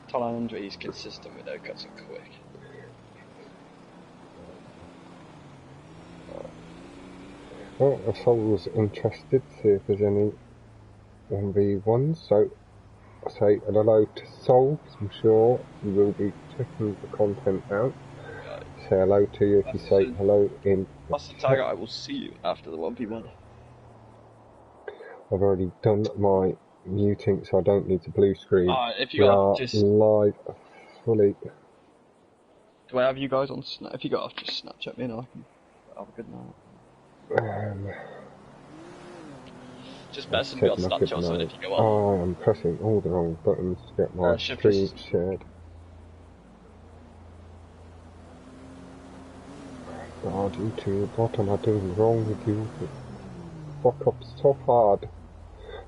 Thailand, he's consistent with no cuts and quick. Well, if someone was interested, see if there's any 1v1s, so I say hello to Sol, because I'm sure you will be checking the content out. Say hello to you if you say hello in the That's the tag. I will see you after the 1v1. I've already done my muting, so I don't need to blue screen. If you got just live fully. Do I have you guys on Snap? If you got off, just Snapchat me and I can have a good night. Just best to be on Snapchat or something if you go on. Oh, I'm pressing all the wrong buttons to get my screen shared. God, you two, what am I doing wrong with you? Fuck up so hard.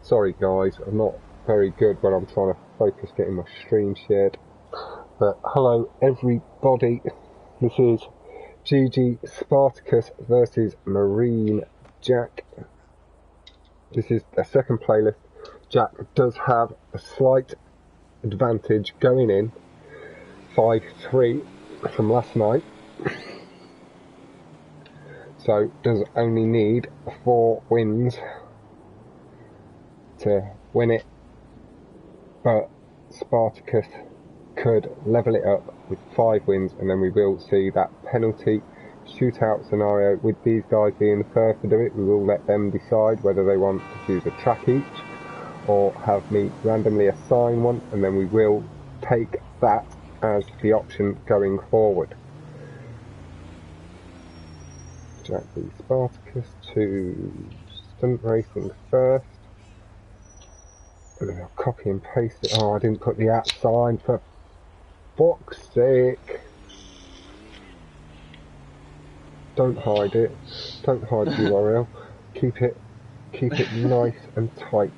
Sorry guys, I'm not very good when I'm trying to focus getting my stream shared. But hello everybody, this is GGSpart4cus versus MarineJack. This is the second playlist. Jack does have a slight advantage going in, 5-3 from last night. So does only need 4 wins to win it, but Spartacus could level it up with 5 wins, and then we will see that penalty shootout scenario. With these guys being the first to do it, we will let them decide whether they want to choose a track each or have me randomly assign one, and then we will take that as the option going forward. Jack v Spartacus to Stunt Racing first. And then I'll copy and paste it. Oh, I didn't put the @ sign, for fuck's sake. Don't hide it. Don't hide the URL. Keep it nice and tight.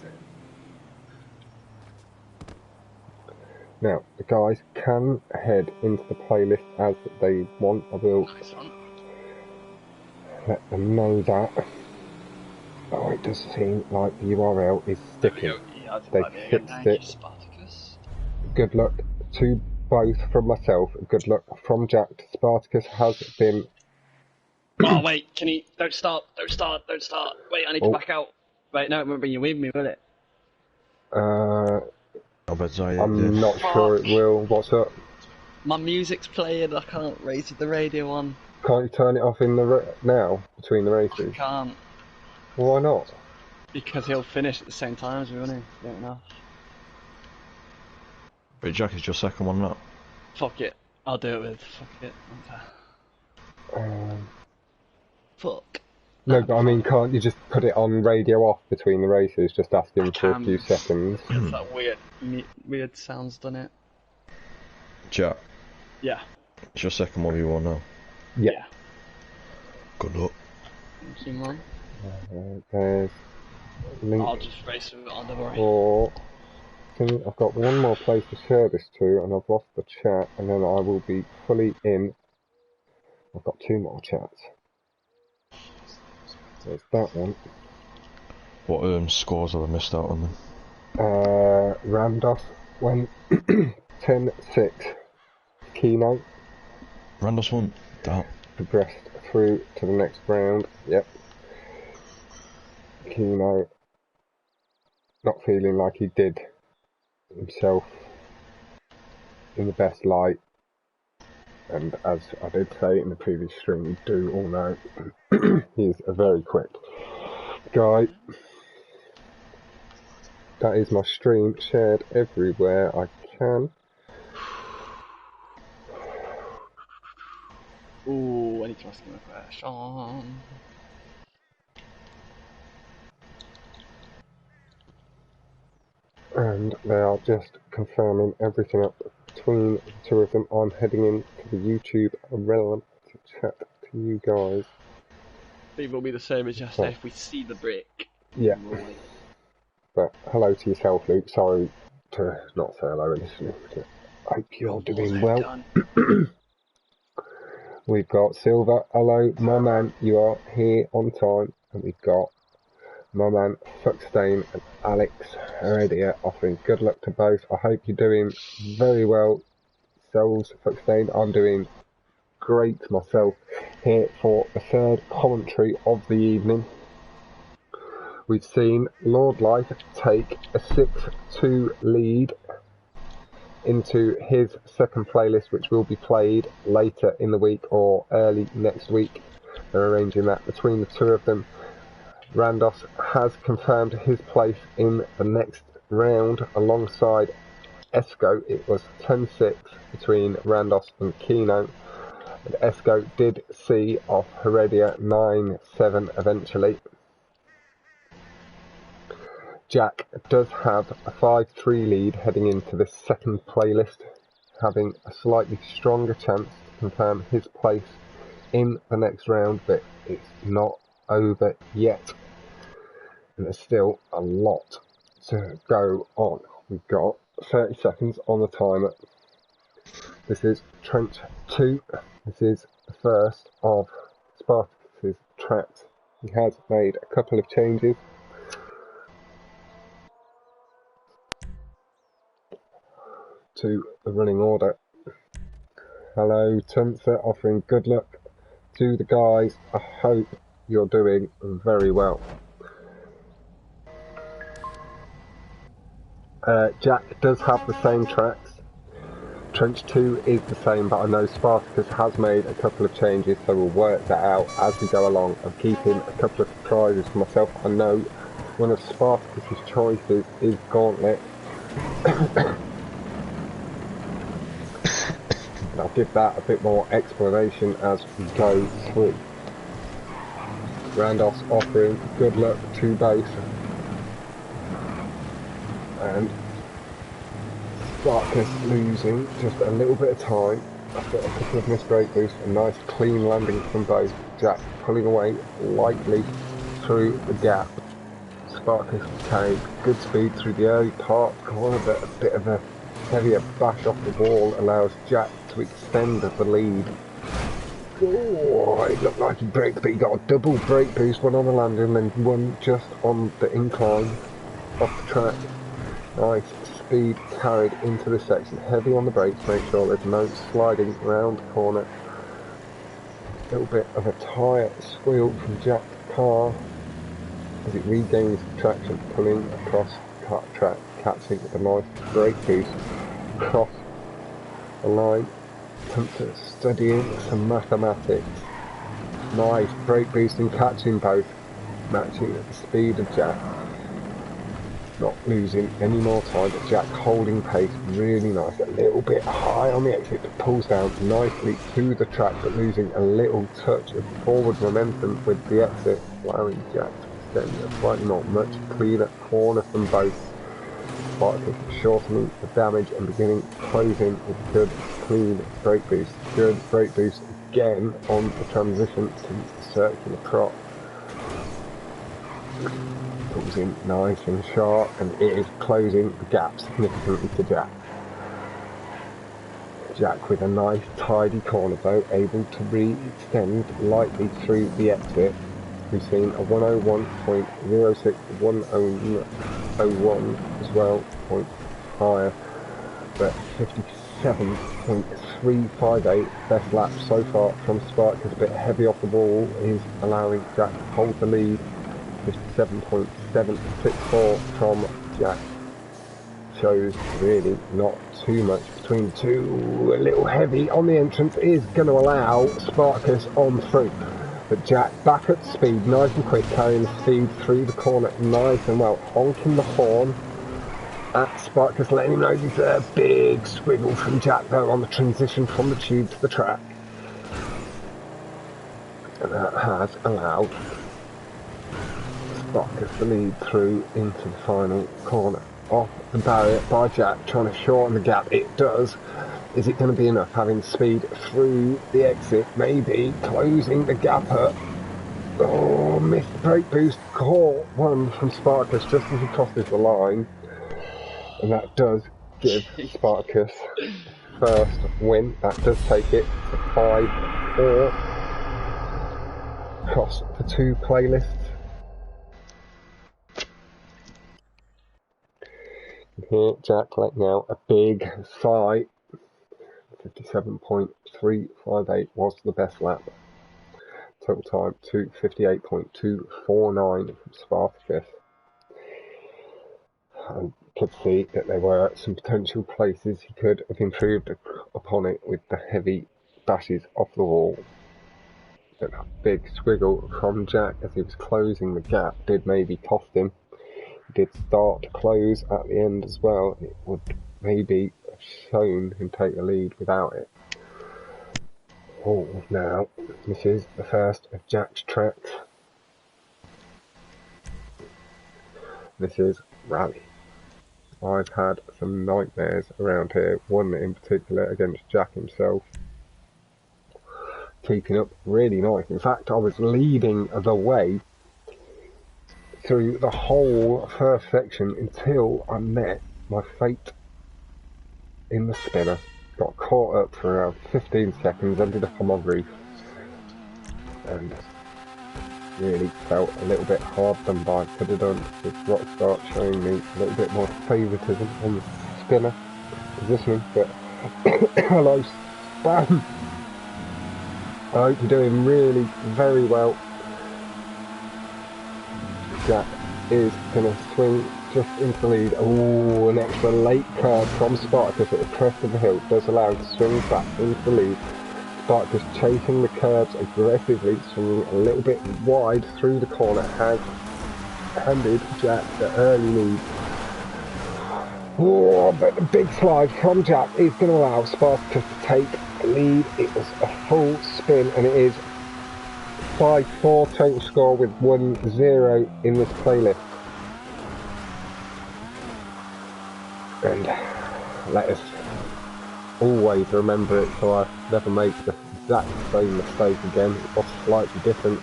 Now, the guys can head into the playlist as they want. I will let them know that. Oh, it does seem like the URL is sticking. They fixed it. Good luck to both from myself. Good luck from Jack. Spartacus has been... Oh, wait, can he... Don't start. Wait, I need to back out. Wait, no, it won't bring you with me, will it? I'm not sure it will. What's up? My music's playing, I can't raise the radio on. Can't you turn it off in the now, between the races? I can't. Why not? Because he'll finish at the same time as me, won't he? I don't know. But Jack is your second one now. Fuck it. I'll do it with fuck it. Fuck. No, but I mean, can't you just put it on radio off between the races? Just ask him for a few seconds. It's that weird sounds, doesn't it? Jack. Yeah. It's your second one you want now. Yeah. Good luck. Thank you, man. There's link. I'll just race with it on the worry. Or I've got one more place to share this to, and I've lost the chat, and then I will be fully in. I've got 2 more chats. There's that one. What scores have I missed out on then? Randos went 10-6. Keno. Randos won. Damn. Progressed through to the next round. Yep. Keno not feeling like he did himself in the best light, and as I did say in the previous stream, you do all know he's a very quick guy. That is my stream shared everywhere I can. Ooh, I need to ask him a question. And they are just confirming everything up between the 2 of them. I'm heading into the YouTube realm to chat to you guys. It will be the same as yesterday if we see the brick. Yeah. But hello to yourself, Luke. Sorry to not say hello initially. I hope you're doing well. We've got Silver. Hello, my man. You are here on time. And we've got my man Fuckstain and Alex Heredia, offering good luck to both. I hope you're doing very well, selves Fuckstain. I'm doing great myself here for the third commentary of the evening. We've seen Lord Life take a 6-2 lead into his second playlist, which will be played later in the week or early next week. They're arranging that between the two of them. Randos has confirmed his place in the next round alongside Esco. It was 10-6 between Randos and Kino, and Esco did see off Heredia 9-7 eventually. Jack does have a 5-3 lead heading into this second playlist, having a slightly stronger chance to confirm his place in the next round, but it's not over yet. And there's still a lot to go on. We've got 30 seconds on the timer. This is Trench 2. This is the first of Spartacus's tracks. He has made a couple of changes. To the running order. Hello Tunsa, offering good luck to the guys. I hope you're doing very well. Jack does have the same tracks. Trench 2 is the same, but I know Spartacus has made a couple of changes, so we'll work that out as we go along. I'm keeping a couple of surprises for myself. I know one of Spartacus's choices is Gauntlet. I'll give that a bit more explanation as we go through. Randos offering good luck to both. And Spartacus losing just a little bit of time after a couple of missed brake boosts. A nice clean landing from both. Jack pulling away lightly through the gap. Spartacus carried good speed through the early part corner, but a bit of a heavier bash off the wall allows Jack to extend the lead. Oh, it looked like he braked, but he got a double brake boost, one on the landing and then one just on the incline off the track. Nice speed carried into this section, heavy on the brakes, make sure there's no sliding round the corner. A little bit of a tyre squeal from Jack's car as it regains traction, pulling across the kart track, catching with a nice brake boost across the line. Hunter studying some mathematics. Nice brake boost and catching both, matching at the speed of Jack. Not losing any more time, but Jack holding pace really nice. A little bit high on the exit, but pulls down nicely to the track, but losing a little touch of forward momentum with the exit, allowing Jack to extend a slightly more much cleaner corner from both. Spartacus shortening the damage and beginning closing with a good clean brake boost. Good brake boost again on the transition to circular prop. Pulls in nice and sharp, and it is closing the gap significantly to Jack. Jack with a nice tidy corner though, able to re-extend lightly through the exit. We've seen a 101.06, 101 as well, points higher, but 57.358 best lap so far from Spartacus. A bit heavy off the ball is allowing Jack to hold the lead. 57.764 from Jack shows really not too much between the two. A little heavy on the entrance is going to allow Spartacus on through. But Jack back at speed, nice and quick, carrying the speed through the corner, nice and well, honking the horn at Spartacus, letting him know he's a big squiggle from Jack though on the transition from the tube to the track. And that has allowed Spartacus to lead through into the final corner. Off the barrier by Jack, trying to shorten the gap. It does. Is it going to be enough? Having speed through the exit, maybe closing the gap up. Oh, missed the brake boost. Caught one from Spartacus just as he crosses the line, and that does give Spartacus first win. That does take it to 5-4 across the two playlists. here. Jack letting out a big sigh. 57.358 was the best lap. Total time to 58.249 from Spartacus. And could see that there were some potential places he could have improved upon it with the heavy dashes off the wall. But that big squiggle from Jack as he was closing the gap did maybe cost him. He did start to close at the end as well. It would maybe have shown him take the lead without it. Oh, now this is the first of Jack's tracks. This is Rally. I've had some nightmares around here, one in particular against Jack himself. Keeping up really nice. In fact, I was leading the way through the whole first section until I met my fate in the spinner. Got caught up for around 15 seconds, ended up on my roof, and really felt a little bit hard done by. Could have done with Rockstar showing me a little bit more favouritism on the spinner positioning, but hello, Spam! I hope you're doing really very well. Jack is going to swing just into the lead. Oh, an extra late curve from Spartacus at the crest of the hill does allow him to swing back into the lead. Spartacus chasing the curves aggressively, swinging a little bit wide through the corner, has handed Jack the early lead. Oh, but the big slide from Jack is going to allow Spartacus to take the lead. It was a full spin, and it is 5-4 total score with 1-0 in this playlist. And let us always remember it so I never make the exact same mistake again. It was slightly different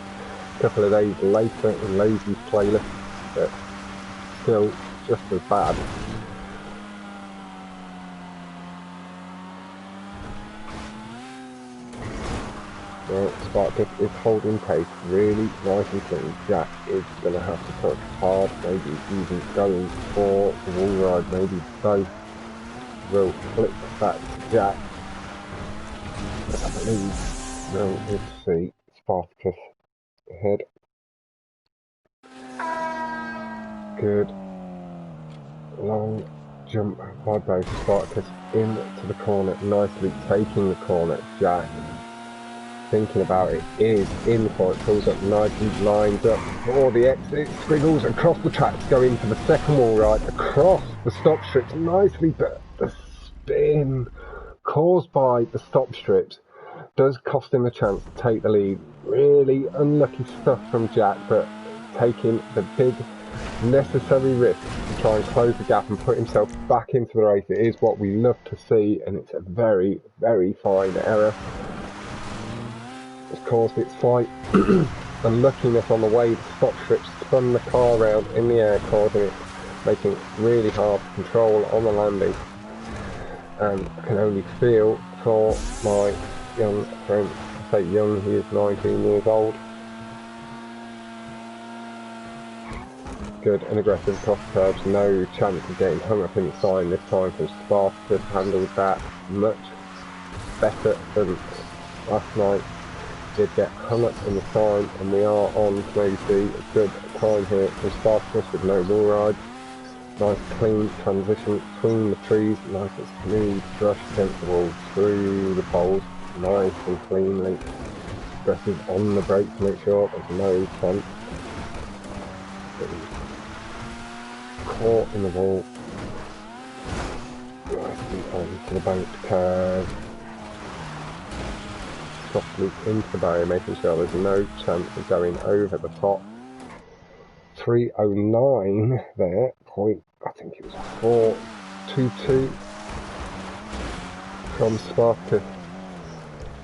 a couple of days later in Lazy's playlist, but still just as bad. Well, Spartacus is holding pace really nice and clean. Jack is going to have to push hard, maybe even going for the wall ride. Maybe both will flip back to Jack. But I believe we'll see Spartacus ahead. Good long jump by both. Spartacus into the corner, nicely taking the corner. Jack, thinking about it, is in the corner, pulls up nicely, lines up for the exit, squiggles across the tracks, going for the second wall ride, across the stop strips nicely, but the spin caused by the stop strips does cost him a chance to take the lead. Really unlucky stuff from Jack, but taking the big necessary risk to try and close the gap and put himself back into the race. It is what we love to see, and it's a very, very fine error. It's caused its slight unluckiness on the way. The stop strips spun the car around in the air, causing it, making it really hard to control on the landing. And I can only feel for my young friend. I say young, he is 19 years old. Good and aggressive cross curves, no chance of getting hung up in the sign this time from Spartacus. Handled that much better than last night. Did get hung up in the sign, and we are on to maybe see a good time here from Spartacus with no wall ride. Nice clean transition between the trees, nice and smooth brush against the wall through the poles, nice and cleanly. Aggressive on the brake to make sure there's no chance. Caught in the wall. Nicely onto the banked curve. Softly into the barrier, making sure there's no chance of going over the top. 3:09 there, point, I think it was 4:22 from Spartacus.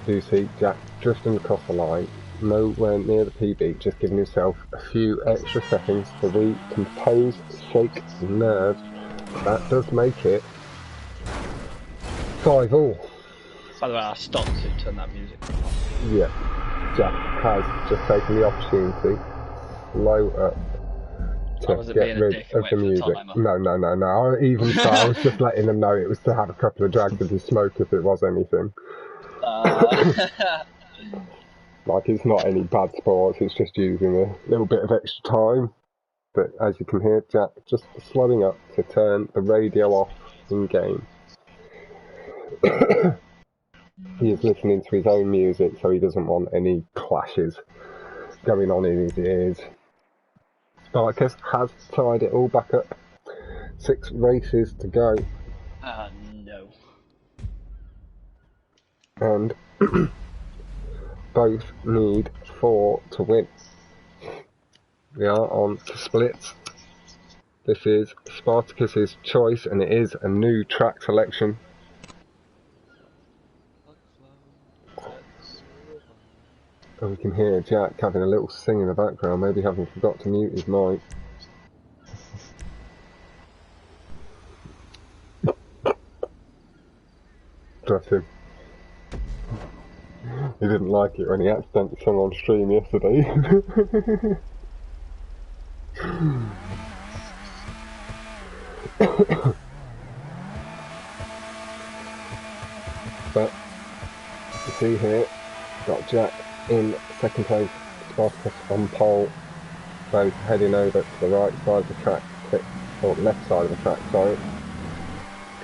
Do see Jack drifting across the line, nowhere near the PB, just giving himself a few extra seconds to recompose, shake the nerves. That does make it 5-all. By the way, I stopped to turn that music off. Yeah, Jack has just taken the opportunity to low up to get rid of the music. No. Even so, I was just letting them know it was to have a couple of drags of his smoke if it was anything. Like, it's not any bad sports, it's just using a little bit of extra time. But as you can hear, Jack just slowing up to turn the radio off in game. He is listening to his own music, so he doesn't want any clashes going on in his ears. Spartacus has tied it all back up. 6 races to go. No. And both need 4 to win. We are on to splits. This is Spartacus's choice, and it is a new track selection. And we can hear Jack having a little sing in the background, maybe having forgot to mute his mic. Bless him. He didn't like it when he accidentally sung on stream yesterday. But you see here, got Jack in second place, Spartacus on pole, both heading over to the right side of the track, or left side of the track, sorry.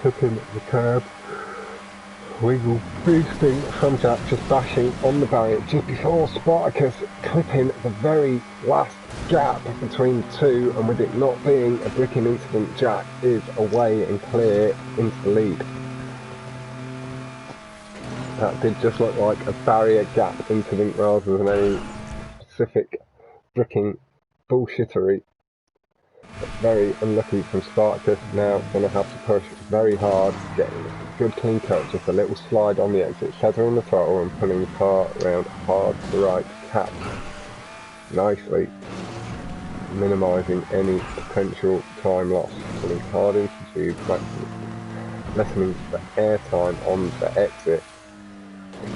Clipping the curb, wiggle boosting from Jack, just bashing on the barrier just before Spartacus clipping the very last gap between the two, and with it not being a bricking incident, Jack is away and clear into the lead. That did just look like a barrier gap incident rather than any specific bricking bullshittery. But very unlucky from Spartacus, now going to have to push very hard, getting a good clean cut, just a little slide on the exit, feathering the throttle and pulling the car around hard to the right, cap nicely, minimising any potential time loss, pulling hard into the tube, lessening the air time on the exit.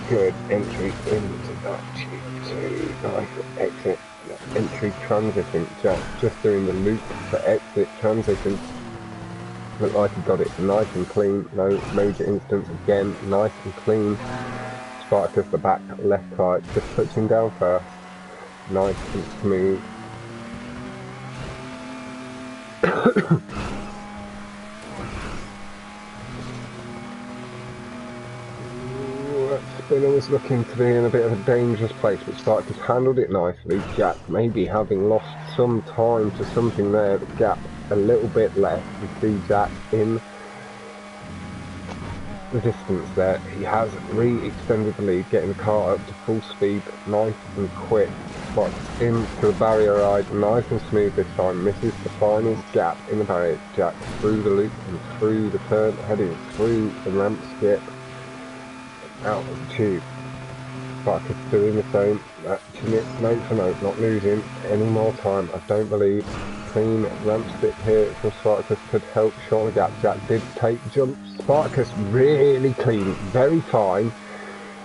Good entry into that tube too, nice exit, entry transition, Jack just doing the loop for exit transition, looked like he got it nice and clean, no major incidents, again nice and clean. Spartacus the back left kite just touching down first, nice and smooth. Spinner was looking to be in a bit of a dangerous place, but Spartacus handled it nicely. Jack maybe having lost some time to something there, the gap a little bit left. You see Jack in the distance there. He has re-extended the lead, getting the car up to full speed, nice and quick. Spartacus into the barrier ride, nice and smooth this time, misses the final gap in the barrier. Jack through the loop and through the turn, heading through the ramp skip, out of the tube. Spartacus doing the same, matching it note for note, not losing any more time, I don't believe. Clean ramp skip here from Spartacus could help shorten the gap. Jack did take jumps. Spartacus really clean, very fine.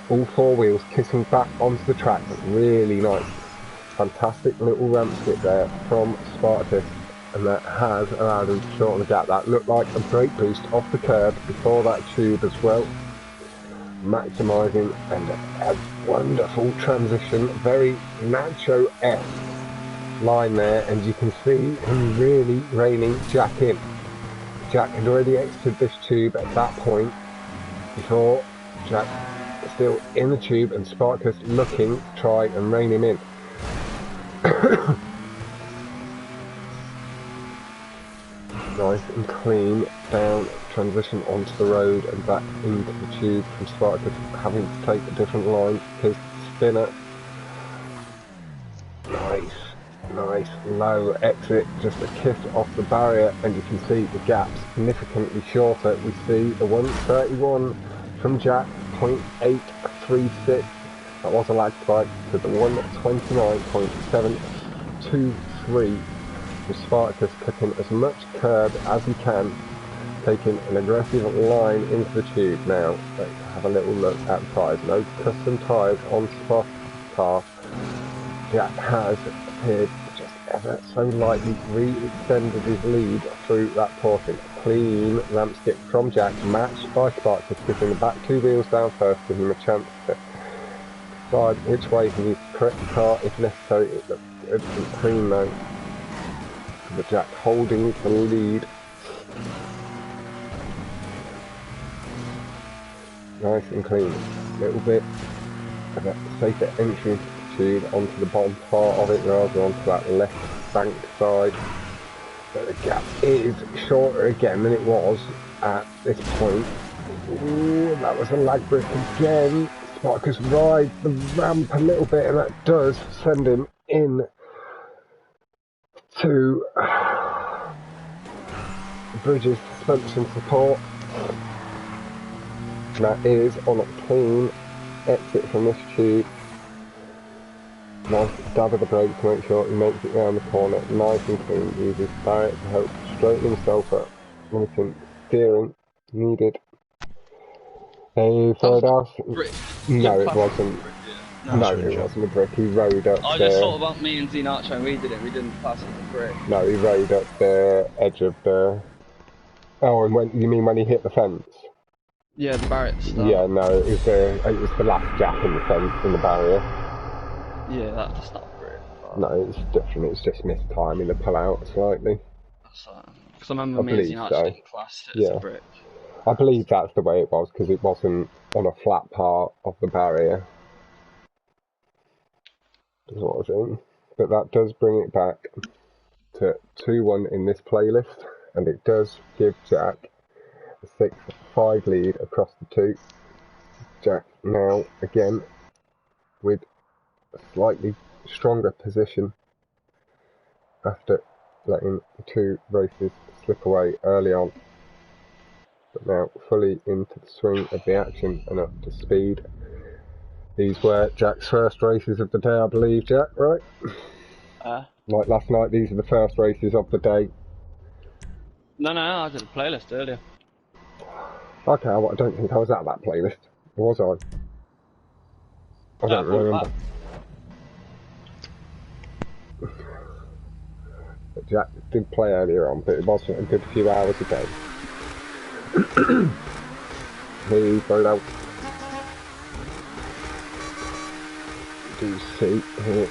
All 4 wheels kissing back onto the track, really nice. Fantastic little ramp skip there from Spartacus, and that has allowed him to shorten the gap. That looked like a brake boost off the curb before that tube as well. Maximising, and a wonderful transition, very Nacho-esque line there, and you can see him really reining Jack in. Jack had already exited this tube at that point, before Jack is still in the tube, and Spartacus looking to try and rein him in. Nice and clean down transition onto the road and back into the tube from Spartacus, having to take a different line because Spinner. Nice low exit, just a kiss off the barrier, and you can see the gap significantly shorter. We see the 131 from Jack, 0.836, that was a lag spike, to the 129.723 from Spartacus, cutting as much curb as he can, taking an aggressive line into the tube. Now let's have a little look at the tyres. No custom tyres on Spartacus car. Jack has appeared just ever so lightly re-extended his lead through that portion. Clean ramp skip from Jack, matched by Spark-us, giving the back 2 wheels down first, giving him a chance to decide which way he needs to correct the car if necessary. It looks good and clean though. But Jack holding the lead. Nice and clean. A little bit of a safer entry onto the bottom part of it rather than onto that left bank side. But the gap is shorter again than it was at this point. Ooh, that was a lag brick again. Spark-us rides the ramp a little bit, and that does send him in to Bridges suspension support. And that is on a clean exit from this tube. Nice dab of the brake to make sure he makes it round the corner, nice and clean. Uses Barrett to help straighten himself up. Limiting steering needed. Hey, third house. No, it wasn't. No, it wasn't a brick. He rode up. I just thought about me and Zinacho and we didn't pass it the brick. No, he rode up the edge of the. Oh, and when you mean when he hit the fence? Yeah, the Barrett stuff. Yeah, no, it was the last gap in the fence in the barrier. Yeah, that's not brick. No, it's different. It's just mistiming the pull out slightly. That's because I remember me and Zinacho didn't class it as a brick. I believe that's the way it was because it wasn't on a flat part of the barrier. Is what I think. But that does bring it back to 2-1 in this playlist, and it does give Jack a 6-5 lead across the two. Jack now again with a slightly stronger position after letting the 2 races slip away early on. But now fully into the swing of the action and up to speed. These were Jack's first races of the day, I believe, Jack, right? Like last night, these are the first races of the day. No, I did a playlist earlier. Okay, well, I don't think I was at that playlist. Or was I? I don't remember. But Jack did play earlier on, but it wasn't a good few hours ago. He rode out. Do see here.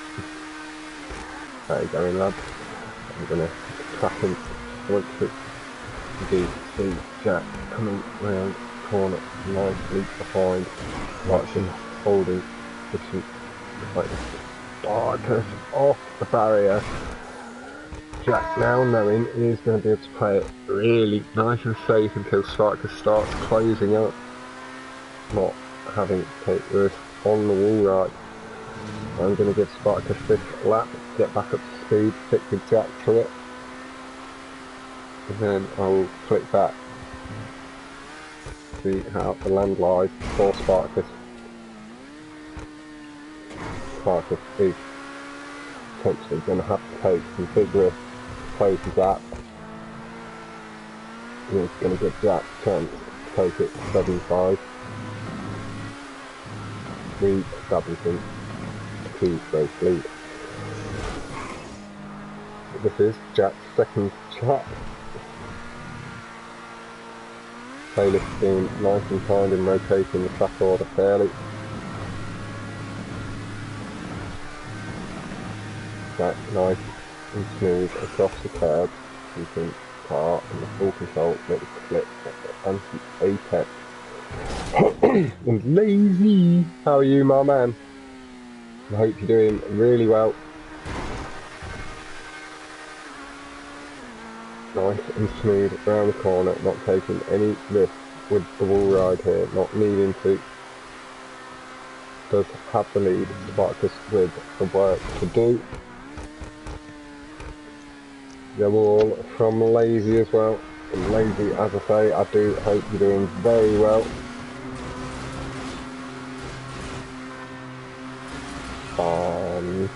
How you going, lad? I'm gonna track him. I want to do see Jack coming round the corner nicely behind. Watching holding position like Spark-us off the barrier. Jack now knowing he is going to be able to play it really nice and safe until Spark-us starts closing up. Not having to take the risk on the wall ride. I'm going to give Spark-us this lap, get back up to speed, stick with Jack through it, and then I'll flick back, see how the land lies for Spark-us. Spark-us is potentially going to have to take some big risks to close the gap. And it's going to give Jack a chance to take it to 7-5. Re-establishing 2-race lead. This is Jack's second chat. Playlist being nice and kind and rotating the track order fairly. Jack nice and smooth across the curb, keeping the car in the full control, little flip at the anti-apex. And Lazy, how are you, my man? I hope you're doing really well. Nice and smooth around the corner, not taking any risk with the wall ride here, not needing to. Does have the lead, Spark-us with the work to do. The wall from Lazy as well. And Lazy, as I say, I do hope you're doing very well.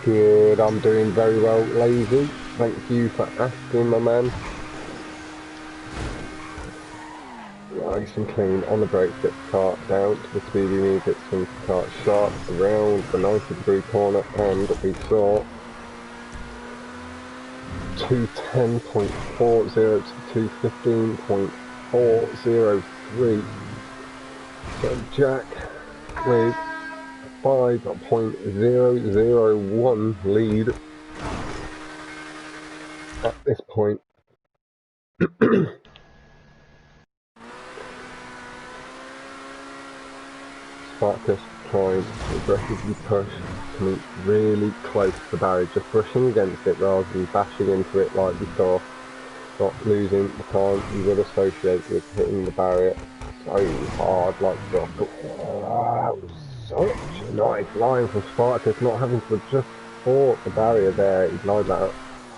Good, I'm doing very well, Lazy. Thank you for asking, my man. Nice and clean on the brakes, get the car down to the speed you need, it swings the car sharp around the 90-degree corner, and we saw 210.40 to 215.403. So Jack with 5.001 lead at this point. Spartacus trying to aggressively push, coming really close to the barrier, just brushing against it rather than bashing into it like we saw, not losing the time you would associate with hitting the barrier so hard like that. Wow, such a nice line from Spartacus, not having to just support the barrier there. He lined that up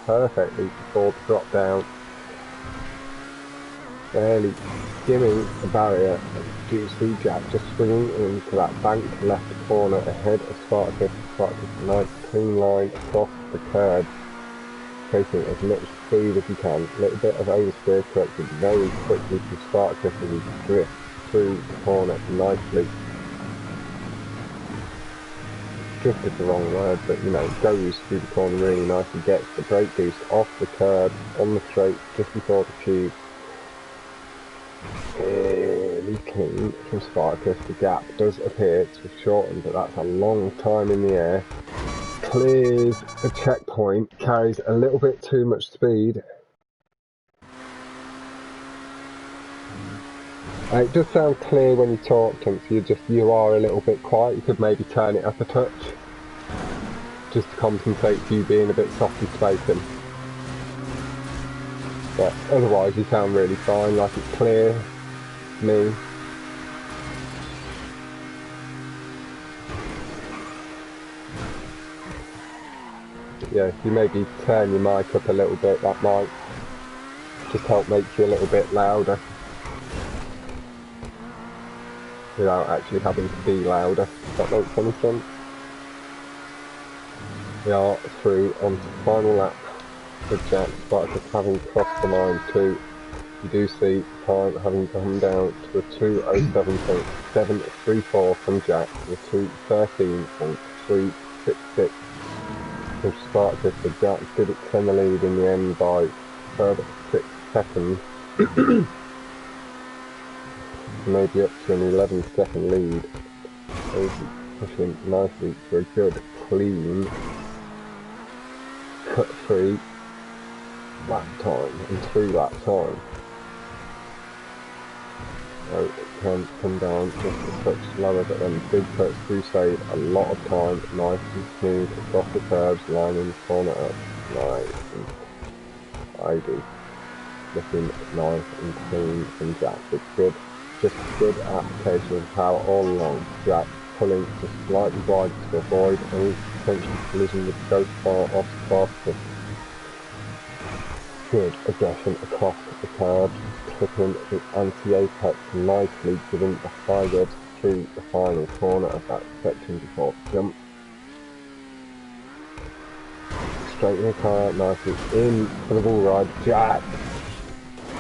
perfectly before the drop down. Barely skimming the barrier. You see Jack just swinging into that bank left corner ahead of Spartacus. Spartacus, a nice clean line across the curb, taking as much speed as he can. A little bit of oversteer corrected very quickly from Spartacus as he drifts through the corner nicely. Drifted the wrong word, but you know, goes through the corner really nicely, gets the brake boost off the curb on the straight just before the tube. Really clean from Spartacus. The gap does appear to have shortened, but that's a long time in the air. Clears the checkpoint, carries a little bit too much speed. It does sound clear when you talk, so you are a little bit quiet. You could maybe turn it up a touch, just to compensate for you being a bit softly spoken. But otherwise you sound really fine, like it's clear to me. Yeah, if you maybe turn your mic up a little bit, that might just help make you a little bit louder, without actually having to be louder, if that makes any sense. We are through onto the final lap with Jack. Spartacus having crossed the line too. You do see the time having come down to a 2:07.734 from Jack, to a 2:13.366 from Spartacus, but Jack did extend the lead in the end by further 6 seconds. Maybe up to an 11-second lead. Pushing nicely for a good, clean, cut-free lap time and through that time. So it can come down just a touch slower, but then big cuts do save a lot of time, nice and smooth across the curves, lining the corner up nice and tidy. Looking nice and clean from Jack. It's good, just good application of power all along. Jack pulling just slightly wide to avoid any potential collision with the GGSpart off Spartacus. Good aggression across the curb, clipping the anti-apex nicely, giving the high edge through the final corner of that section before the jump. Straightening the car out nicely in for the bull ride. Jack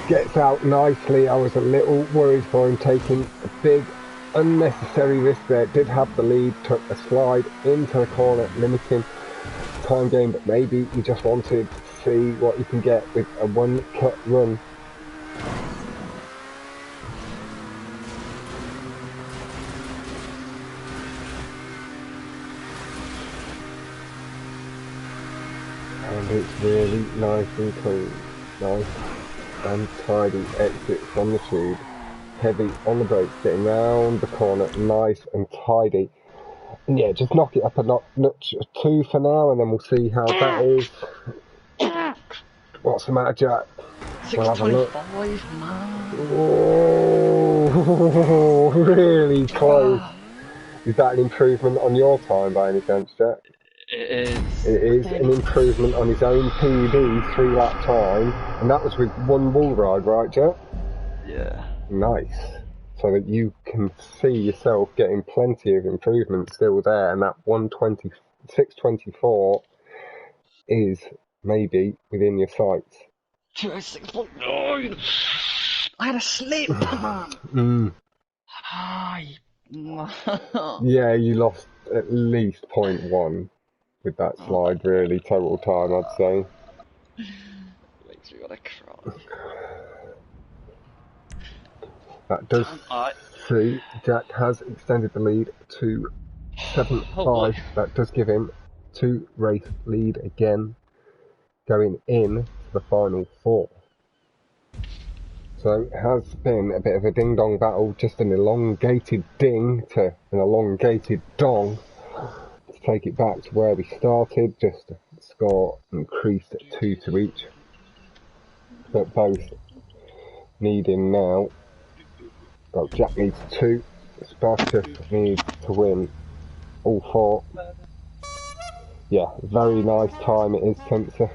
gets out nicely. I was a little worried for him taking a big unnecessary risk there. Did have the lead, took a slide into the corner, limiting time game, but maybe he just wanted to see what you can get with a one-cut run. And it's really nice and clean, nice and tidy exit from the tube, heavy on the brakes, getting round the corner, nice and tidy. And yeah, just knock it up a notch or two for now, and then we'll see how that is. What's the matter, Jack? 6:25, man. Oh, really close. Is that an improvement on your time by any chance, Jack? It is. It is an improvement on his own PB 3-lap time, and that was with one bull ride, right, Jack? Yeah. Nice. So that you can see yourself getting plenty of improvement still there, and that 6:24 is maybe within your sights. 2:06.9. I had a slip, man. Yeah, you lost at least 0.1 with that slide, really, total time, I'd say. Makes me wanna cry. That does see Jack has extended the lead to 7-5. Oh, That does give him 2 race lead again, going in to the final 4. So it has been a bit of a ding-dong battle, just an elongated ding to an elongated dong to take it back to where we started, just a score increased at 2 to each. But both needing now, well, Jack needs 2, Spartacus needs to win all 4. Yeah, very nice time it is, Tuncer.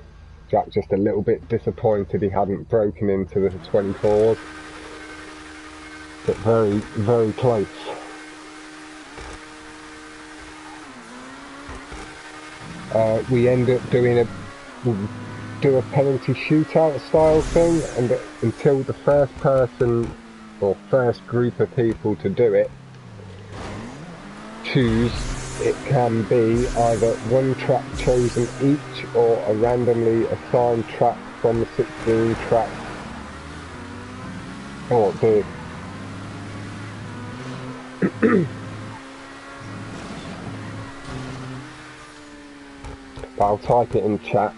Jack just a little bit disappointed he hadn't broken into the 24s. But very, very close. We end up doing do a penalty shootout style thing, and until the first person or first group of people to do it choose, it can be either one track chosen each or a randomly assigned track from the 16 tracks. Oh dear. I'll type it in chat.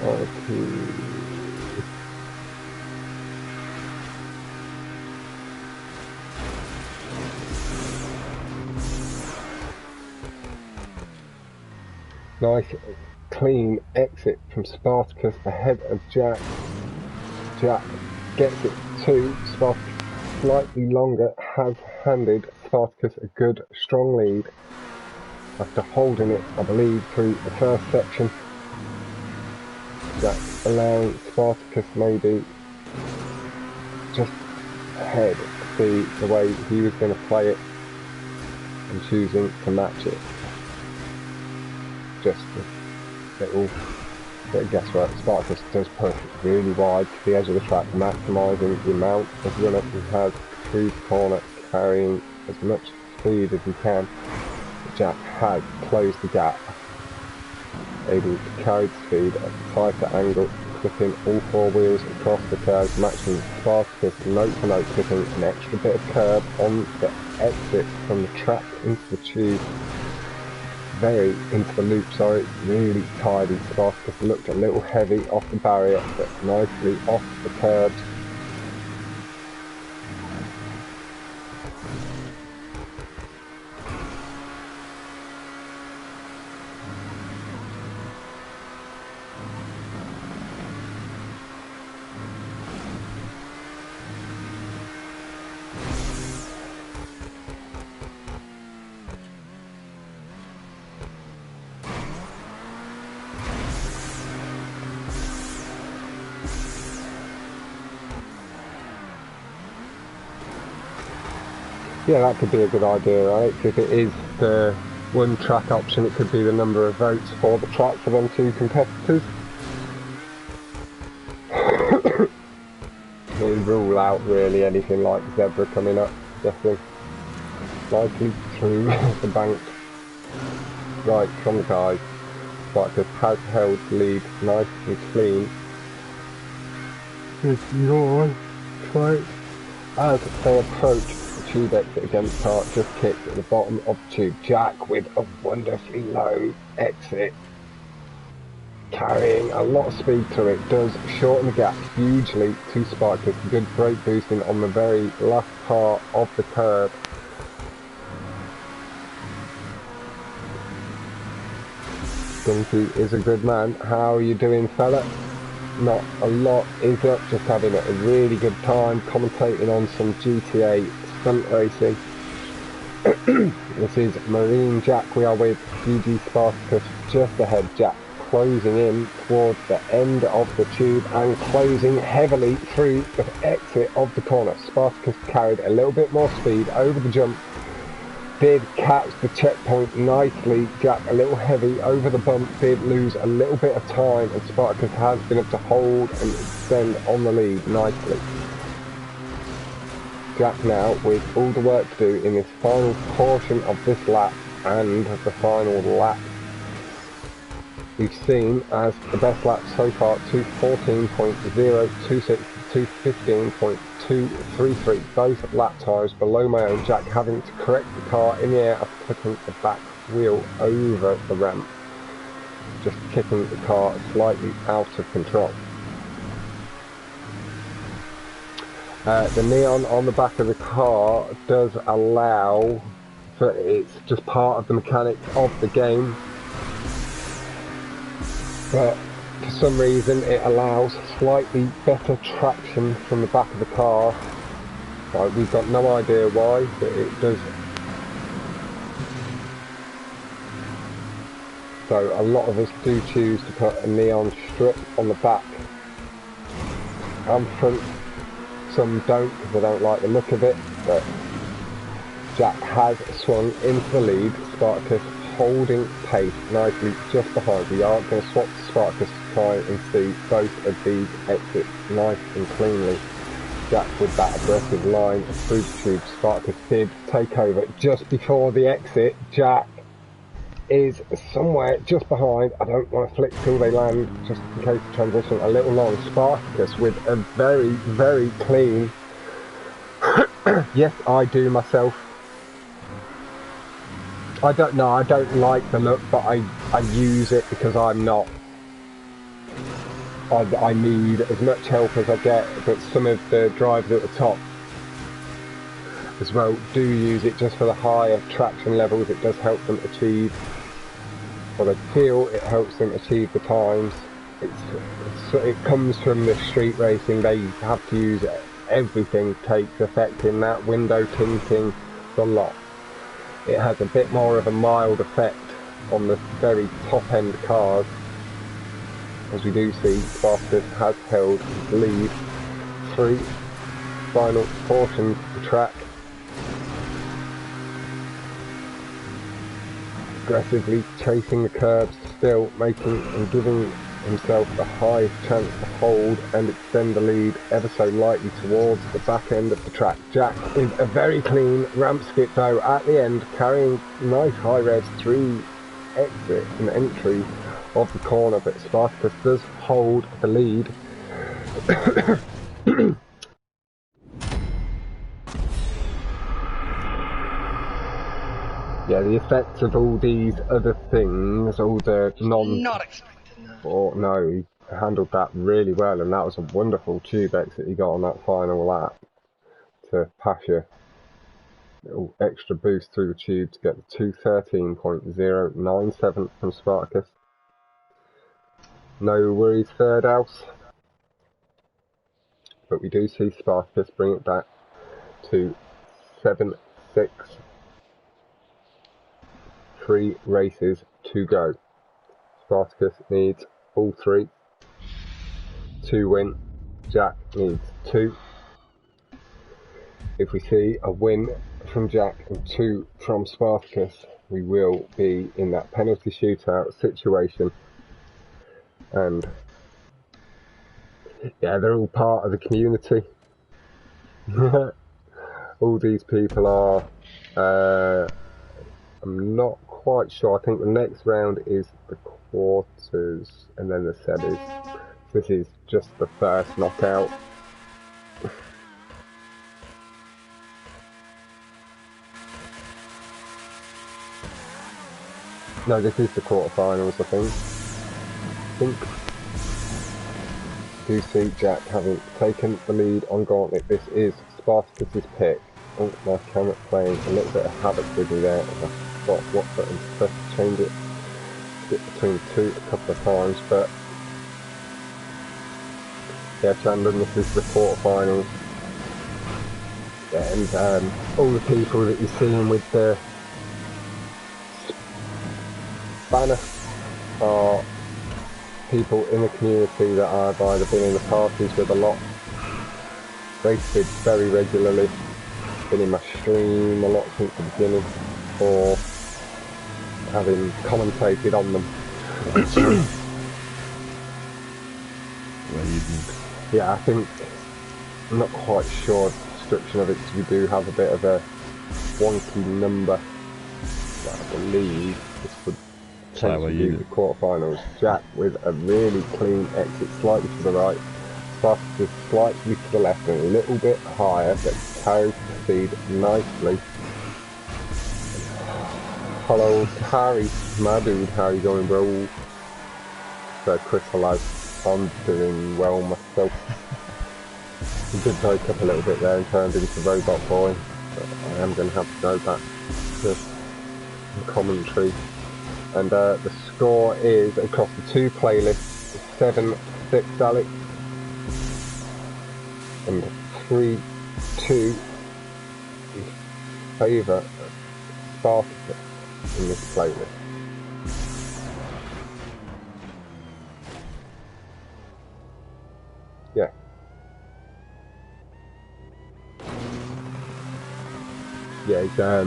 Okay. Nice clean exit from Spartacus ahead of Jack. Jack gets it to Spartacus slightly longer, has handed Spartacus a good strong lead after holding it, I believe, through the first section. Jack allowing Spartacus maybe just ahead to see the way he was going to play it and choosing to match it. Just a little bit of guesswork. Spartacus does push really wide to the edge of the track, maximising the amount of run up he has through the corner, carrying as much speed as he can. Jack has closed the gap, able to carry the speed at a tighter angle, clipping all 4 wheels across the curve, matching Spartacus note for note, clipping an extra bit of curb on the exit from the track into the tube. Very into the loop, sorry, really tidy. Spartacus looked a little heavy off the barrier, but nicely off the curbs. Yeah, that could be a good idea, right? If it is the one track option, it could be the number of votes for the track for them 2 competitors. We rule out really anything like zebra coming up, definitely. Likely through the bank. Right, from the guys. Spartacus has held the lead nice and clean. It's your fight as they approach tube exit against Hart, just kicked at the bottom of the tube. Jack with a wonderfully low exit, carrying a lot of speed to it, does shorten the gap hugely to Spartacus. Good brake boosting on the very last part of the curve. Donkey is a good man. How are you doing, fella? Not a lot is up, just having a really good time commentating on some GTA Stunt Racing. This is MarineJack, we are with GGSpart4cus just ahead. Jack closing in towards the end of the tube and closing heavily through the exit of the corner. Spartacus carried a little bit more speed over the jump, did catch the checkpoint nicely. Jack a little heavy over the bump, did lose a little bit of time, and Spartacus has been able to hold and extend on the lead nicely. Jack now, with all the work to do in this final portion of this lap and the final lap, we've seen as the best lap so far 2:14.026 to 2:15.233. Both lap times below my own. Jack having to correct the car in the air after putting the back wheel over the ramp, just kicking the car slightly out of control. The neon on the back of the car does allow, for it's just part of the mechanics of the game, but for some reason it allows slightly better traction from the back of the car. We've got no idea why, but it does. So a lot of us do choose to put a neon strip on the back and front. Some don't because they don't like the look of it, but Jack has swung into the lead. Spartacus holding pace nicely just behind. We are going to swap to Spartacus to try and see both of these exits nice and cleanly. Jack with that aggressive line through the tube. Spartacus did take over just before the exit. Jack is somewhere just behind. I don't want to flick till they land, just in case the transition a little long. Spartacus with a very, very clean yes, I do myself. I don't know, I don't like the look, but I use it because I'm not. I need as much help as I get, but some of the drivers at the top as well do use it just for the higher traction levels. It does help them achieve, or they feel it helps them achieve the times. It comes from the street racing. They have to use it. Everything takes effect in that. Window tinting, the lot. It has a bit more of a mild effect on the very top end cars. As we do see, Spartacus has held the lead through final portions of the track. Aggressively chasing the curbs, still making and giving himself the highest chance to hold and extend the lead ever so lightly towards the back end of the track. Jack with a very clean ramp skip though at the end, carrying nice high revs through exit and entry of the corner, but Spartacus does hold the lead. Yeah, the effects of all these other things, all the Not expecting that. Oh no, he handled that really well, and that was a wonderful tube exit he got on that final lap to pass you. Little extra boost through the tube to get the 2:13.097 from Spartacus. No worries, third house. But we do see Spartacus bring it back to 7-6. 3 races to go. Spartacus needs all 3 to win. Jack needs 2. If we see a win from Jack and 2 from Spartacus, we will be in that penalty shootout situation. And yeah, they're all part of the community. All these people are, I'm not quite sure. I think the next round is the quarters and then the semis. This is just the first knockout. No, this is the quarterfinals, I think. Do see Jack having taken the lead on Gauntlet. This is Spartacus's pick. Oh, my camera playing a little bit of havoc with me there. I got what button to press to change it. Skip between 2 a couple of times, but yeah, Chandler, this is the quarterfinals. And all the people that you're seeing with the banner are people in the community that I've either been in the parties with a lot, rated very regularly, been in my stream a lot since the beginning, or having commentated on them. Yeah, I think, I'm not quite sure, construction of it because we do have a bit of a wonky number. But I believe this would potentially be the quarterfinals. Jack with a really clean exit, slightly to the right. Spartacus slightly to the left and a little bit higher, but carried the speed nicely. Hello, Harry, my dude, how you going, bro? So, Chris, hello. I'm doing well myself. We did break up a little bit there and turned into Robot Boy, but I am going to have to go back to the commentary. And the score is, across the two playlists, 7-6, Alex, and 3-2 in favour of Spartacus in this playlist. Yeah. Yeah, it's a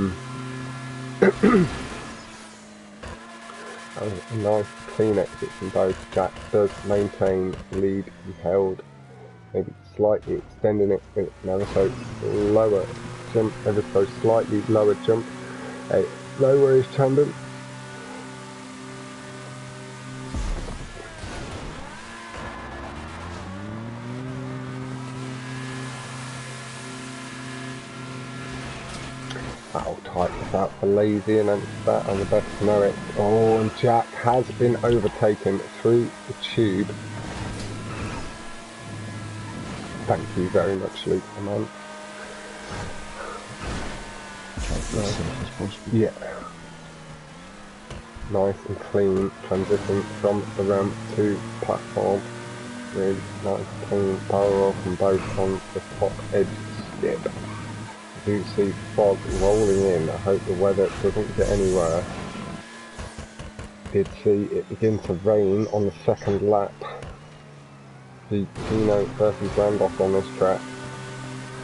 nice clean exit from both. Jack does maintain lead and held, maybe slightly extending it with an ever so lower jump, ever so slightly lower jump. Hey, lower is Chandon. That'll tighten us out for Lazy, and that's that on the best to know it. Oh, and Jack has been overtaken through the tube. Thank you very much, Luke, man. Yeah. Nice and clean transition from the ramp to platform. Really nice, clean barrel roll from both on the top edge skip. I do see fog rolling in. I hope the weather doesn't get any worse. Did see it begin to rain on the second lap. The Gino versus Randolph on this track. A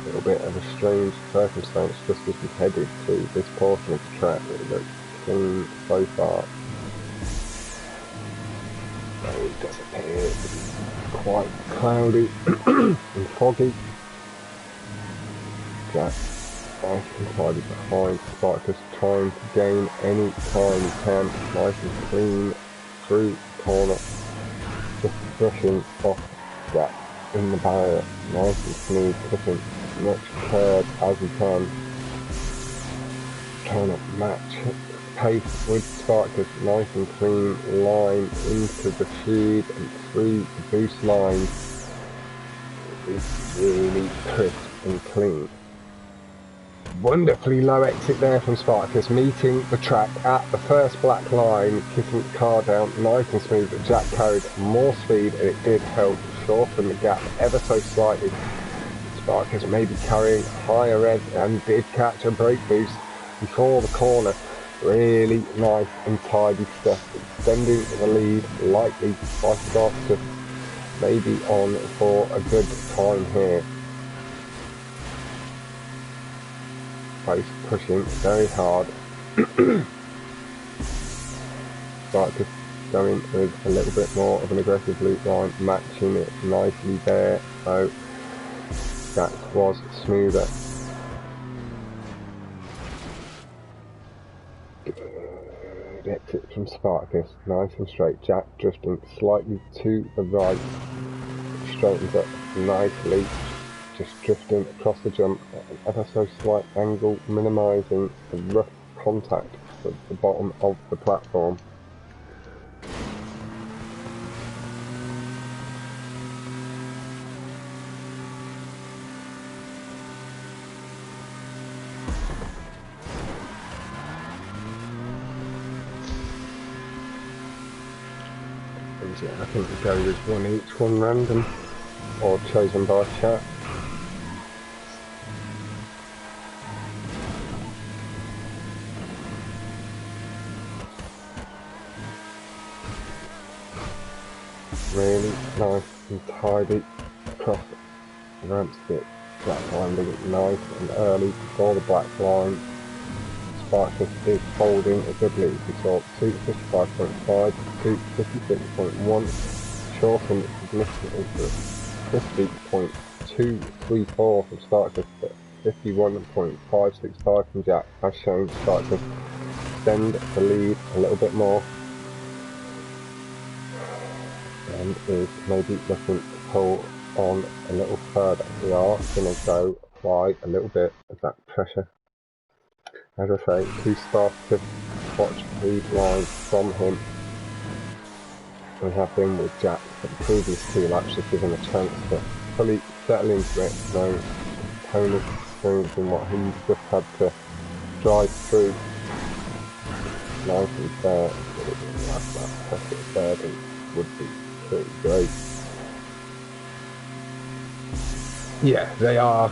little bit of a strange circumstance just as we headed to this portion of the track. It looks clean so far. So it does appear to be quite cloudy and foggy. Jack nice and tidy behind Spartacus, trying to gain any time he can. Nice and clean through the corner. Just brushing off Jack in the barrier. Nice and smooth, pushing as much curve as he can. Trying to match pace with Spartacus. Nice and clean line into the tube and through the boost line. It's really crisp and clean. Wonderfully low exit there from Spartacus, meeting the track at the first black line, kicking the car down nice and smooth, but Jack carried more speed and it did help shorten the gap ever so slightly. Spartacus may be carrying higher red and did catch a brake boost before the corner. Really nice and tidy stuff, extending the lead lightly by Spartacus, maybe on for a good time here. Both pushing very hard. Spartacus going with a little bit more of an aggressive loop line, matching it nicely there, so that was smoother. Good exit from Spartacus, nice and straight. Jack drifting slightly to the right, straightens up nicely. Just drifting across the jump at an ever so slight angle, minimising the rough contact at the bottom of the platform. I think we go with one each, one random, or chosen by chat. Really nice and tidy across the ramp skip. Black landing nice and early before the black line. Spartacus is holding a good lead. We saw 255.5 to 256.1, shortened significantly to 50.234 from Spartacus, but 51.565 from Jack has shown to start to extend the lead a little bit more, and is maybe looking to pull on a little further. We are going to go apply a little bit of that pressure. As I say, to Spartacus, watch lead lines from him. We have been with Jack for the previous 2 laps, just given a chance to fully settle into it, knowing opponent's experience and what he's just had to drive through. Nice and fair, but it didn't have that pocket third, and would be pretty great. Yeah, they are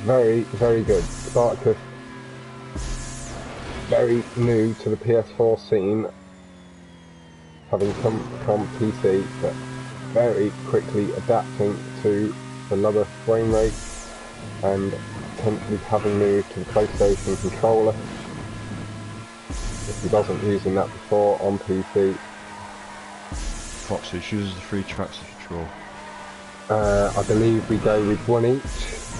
very, very good. Spartacus, very new to the PS4 scene, having come from PC, but very quickly adapting to the lower frame rate and potentially having moved to the PlayStation controller. If he wasn't using that before on PC. Fox chooses the 3 tracks to control. I believe we go with 1 each,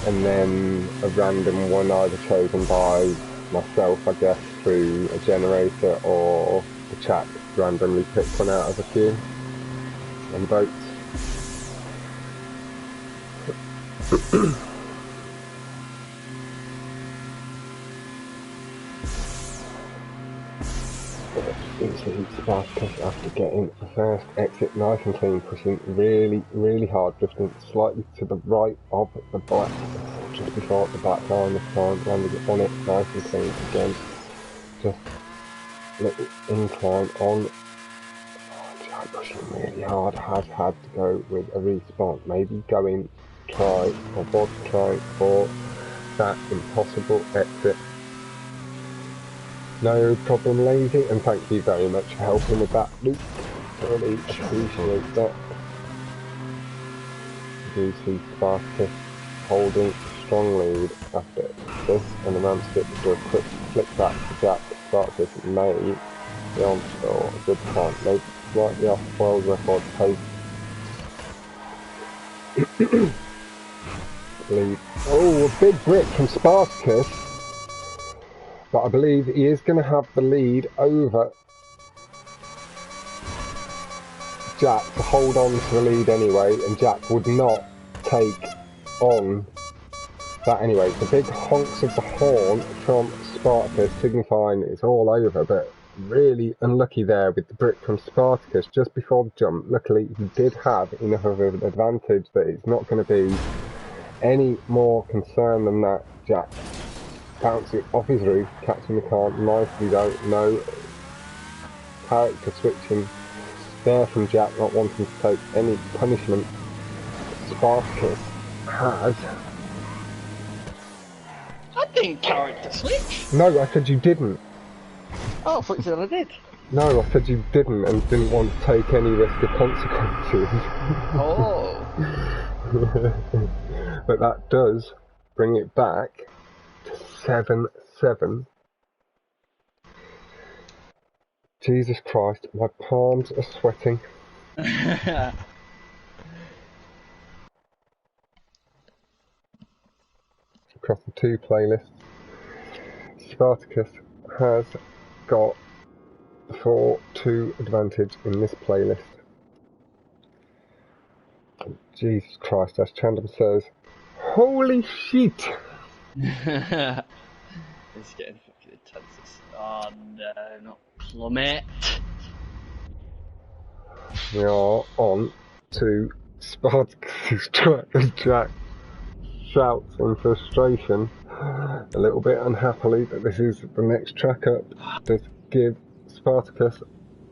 and then a random one either chosen by myself, I guess, through a generator, or the chat randomly pick one out of a few and vote. Easily Spartacus after getting the first exit nice and clean, pushing really, really hard, drifting slightly to the right of the black, just before the black line this time, landing it on it nice and clean again. Just a little incline on. Jack pushing really hard, has had to go with a respawn, maybe going try or was trying for that impossible exit. No problem, Lazy, and thank you very much for helping with that, Luke. Really appreciate that. You do see Spartacus holding a strong lead after this, and the man skip will do a quick flick back to Jack. Spartacus may be on for a good time, maybe slightly off world record pace. Lead. Oh, a big brick from Spartacus. But I believe he is going to have the lead over Jack to hold on to the lead anyway, and Jack would not take on that anyway. The big honks of the horn from Spartacus signifying it's all over, but really unlucky there with the brick from Spartacus just before the jump. Luckily he did have enough of an advantage that it's not going to be any more concern than that. Jack bouncing off his roof, catching the car nicely though, no character switching there from Jack, not wanting to take any punishment. Spartacus has... I didn't character switch. No, I said you didn't. Oh, I thought you said I did. No, I said you didn't and didn't want to take any risk of consequences. Oh. But that does bring it back to 7-7. Jesus Christ, my palms are sweating. Across the 2 playlists, Spartacus has got the 4-2 advantage in this playlist. Jesus Christ, as Chandler says, holy shit! It's getting fucking intense. Oh no, not plummet. We are on to Spartacus' track as Jack shouts in frustration, a little bit unhappily, that this is the next track up. Does give Spartacus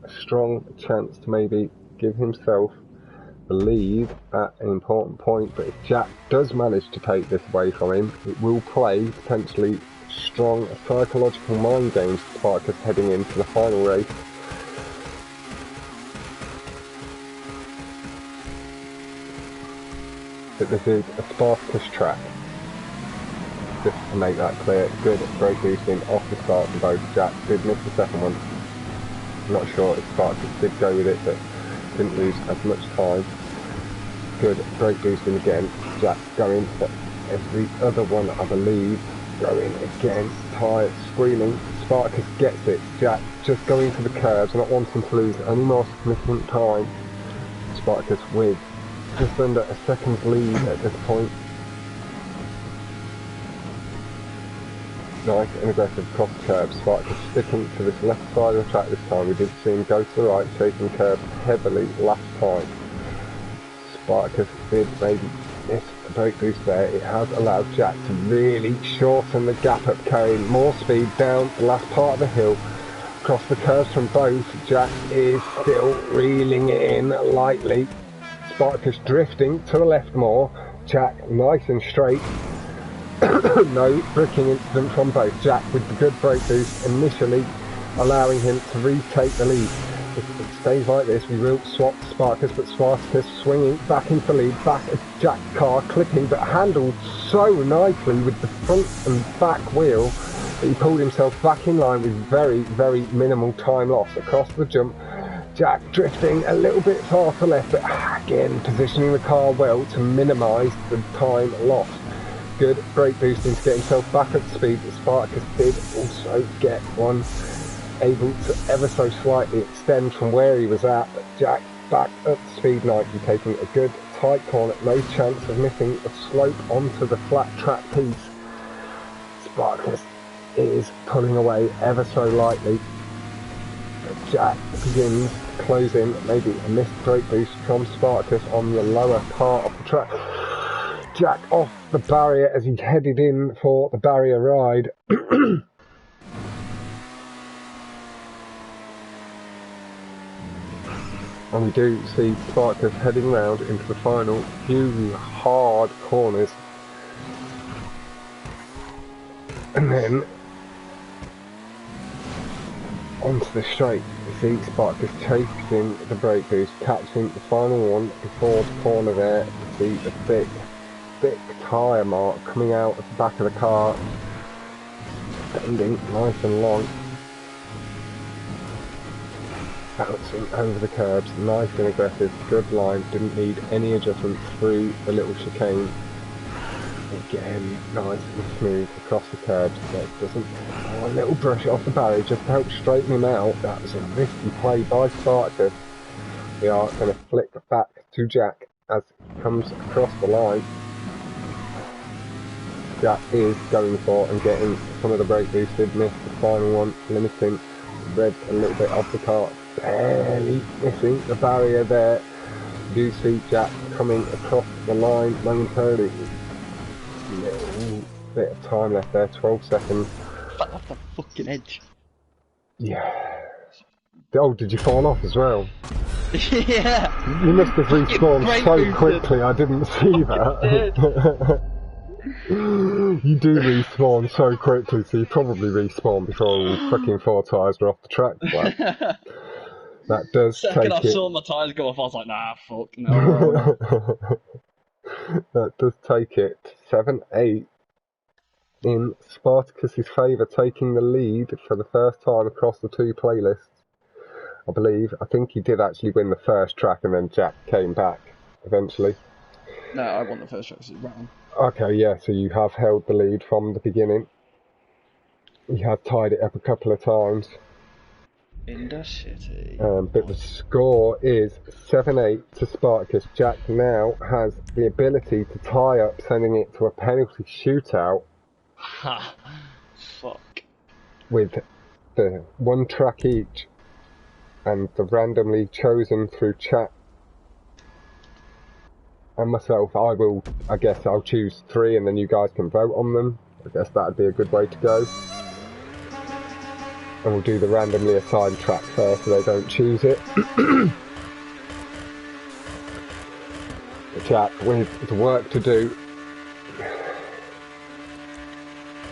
a strong chance to maybe give himself the lead at an important point, but if Jack does manage to take this away from him, it will play potentially strong psychological mind games to Spartacus heading into the final race. But this is a Spartacus track, just to make that clear. Good brake boosting off the start for both. Jack did miss the second one. I'm not sure if Spartacus did go with it, but didn't lose as much time. Good brake boosting again. Jack going, but every other one, I believe. Going again, tired, screaming. Spartacus gets it. Jack just going for the curves, not wanting to lose any more significant time. Spartacus with just under a second's lead at this point. Nice and aggressive cross curve. Spartacus sticking to this left side of the track this time. We did see him go to the right, chasing curves heavily last time. Spartacus did maybe miss a brake boost there. It has allowed Jack to really shorten the gap up, carrying more speed down the last part of the hill. Across the curves from both, Jack is still reeling it in lightly. Spartacus drifting to the left more. Jack nice and straight. No bricking incident from both. Jack with the good brake boost initially, allowing him to retake the lead. If it stays like this, we will swap Spartacus, but Spartacus swinging back into the lead, back at Jack's car, clipping, but handled so nicely with the front and back wheel that he pulled himself back in line with very, very minimal time loss. Across the jump, Jack drifting a little bit far to left, but again positioning the car well to minimise the time lost. Good brake boosting to get himself back up to speed, but Spartacus did also get one, able to ever so slightly extend from where he was at, but Jack back up to speed nicely, taking a good tight corner, no chance of missing a slope onto the flat track piece. Spartacus is pulling away ever so lightly, but Jack begins to close in, maybe a missed brake boost from Spartacus on the lower part of the track. Jack off the barrier as he headed in for the barrier ride. And we do see Spartacus heading round into the final few hard corners. And then onto the straight. We see Spartacus chasing the brake boost, catching the final one before the corner there. We see the thick tyre mark coming out at the back of the car, bending nice and long, bouncing over the curbs, nice and aggressive, good line, didn't need any adjustments through the little chicane. Again, nice and smooth across the curbs, but doesn't, a little brush off the barrier just to help straighten him out. That was a risky play by Spartacus. We are going to flick back to Jack as he comes across the line. Jack is going for and getting some of the brake boost, did miss the final one, limiting red a little bit off the car, barely missing the barrier there. You see Jack coming across the line momentarily. Little bit of time left there, 12 seconds. Back off the fucking edge. Yeah. Oh, did you fall off as well? Yeah. You must have respawned so quickly, I didn't see that. You do respawn so quickly, so you probably respawn before all fucking 4 tyres were off the track. Well, that does Second take I it. saw my tyres go off, I was like, nah, fuck, no. That does take it 7-8 in Spartacus's favour, taking the lead for the first time across the 2 playlists. I believe. I think he did actually win the first track, and then Jack came back eventually. No, I won the first track, so it's round. Okay, yeah, so you have held the lead from the beginning. You have tied it up a couple of times. In the city. But the score is 7-8 to Spartacus. Jack now has the ability to tie up, sending it to a penalty shootout. Ha! Fuck. With the 1 track each, and the randomly chosen through chat. And myself, I guess I'll choose 3 and then you guys can vote on them. I guess that'd be a good way to go. And we'll do the randomly assigned track first so they don't choose it. Jack with the work to do.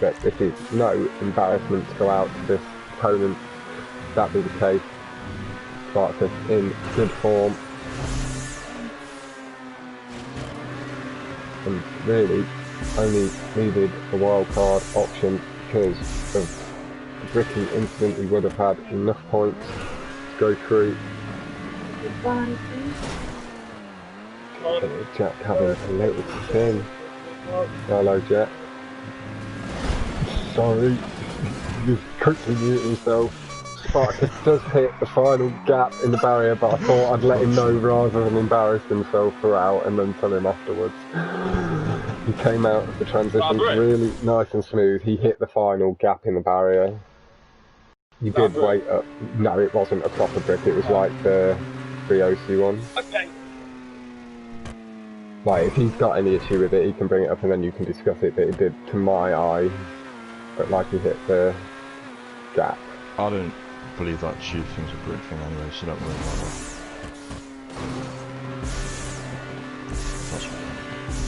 But if it's no embarrassment to go out to this opponent, that be the case. Spartacus in good form. And really only needed the wildcard option because of the bricking incident. We would have had enough points to go through. Jack having a little spin. Hello, Jet. Sorry, you quickly mute himself. Spartacus does hit the final gap in the barrier, but I thought I'd let him know rather than embarrass himself throughout and then tell him afterwards. He came out of the transition really nice and smooth. He hit the final gap in the barrier. He did wait up. No, it wasn't a proper brick. It was like the 3OC one. Okay. Like, if he's got any issue with it, he can bring it up and then you can discuss it. But it did, to my eye, look like he hit the gap. I don't believe that tube thing's a brick thing anyway, so don't worry about that.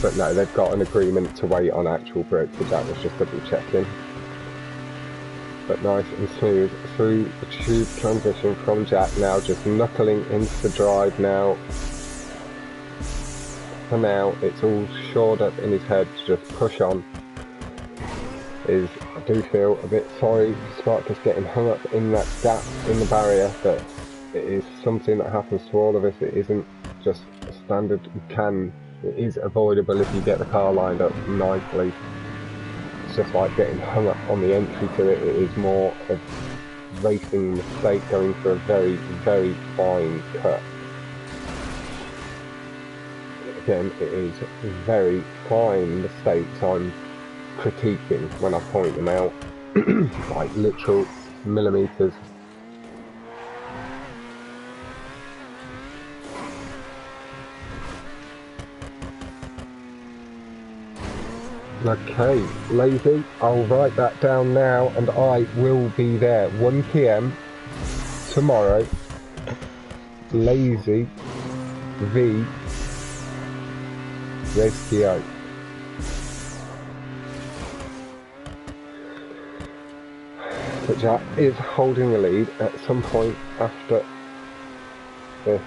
But no, they've got an agreement to wait on actual bricks, so Jack was just double checking. But nice and smooth through the tube transition from Jack, now just knuckling into the drive now. For now, it's all shored up in his head to just push on. I do feel a bit sorry for Spartacus getting hung up in that gap in the barrier, but it is something that happens to all of us. It isn't just a standard it is avoidable if you get the car lined up nicely. It's just like getting hung up on the entry to it. It is more a racing mistake going for a very, very fine cut. Again, it is very fine mistakes I'm critiquing when I point them out, like literal millimeters. Okay, Lazy, I'll write that down now and I will be there 1 PM tomorrow. Lazy v Rescue. But Jack is holding the lead at some point after this.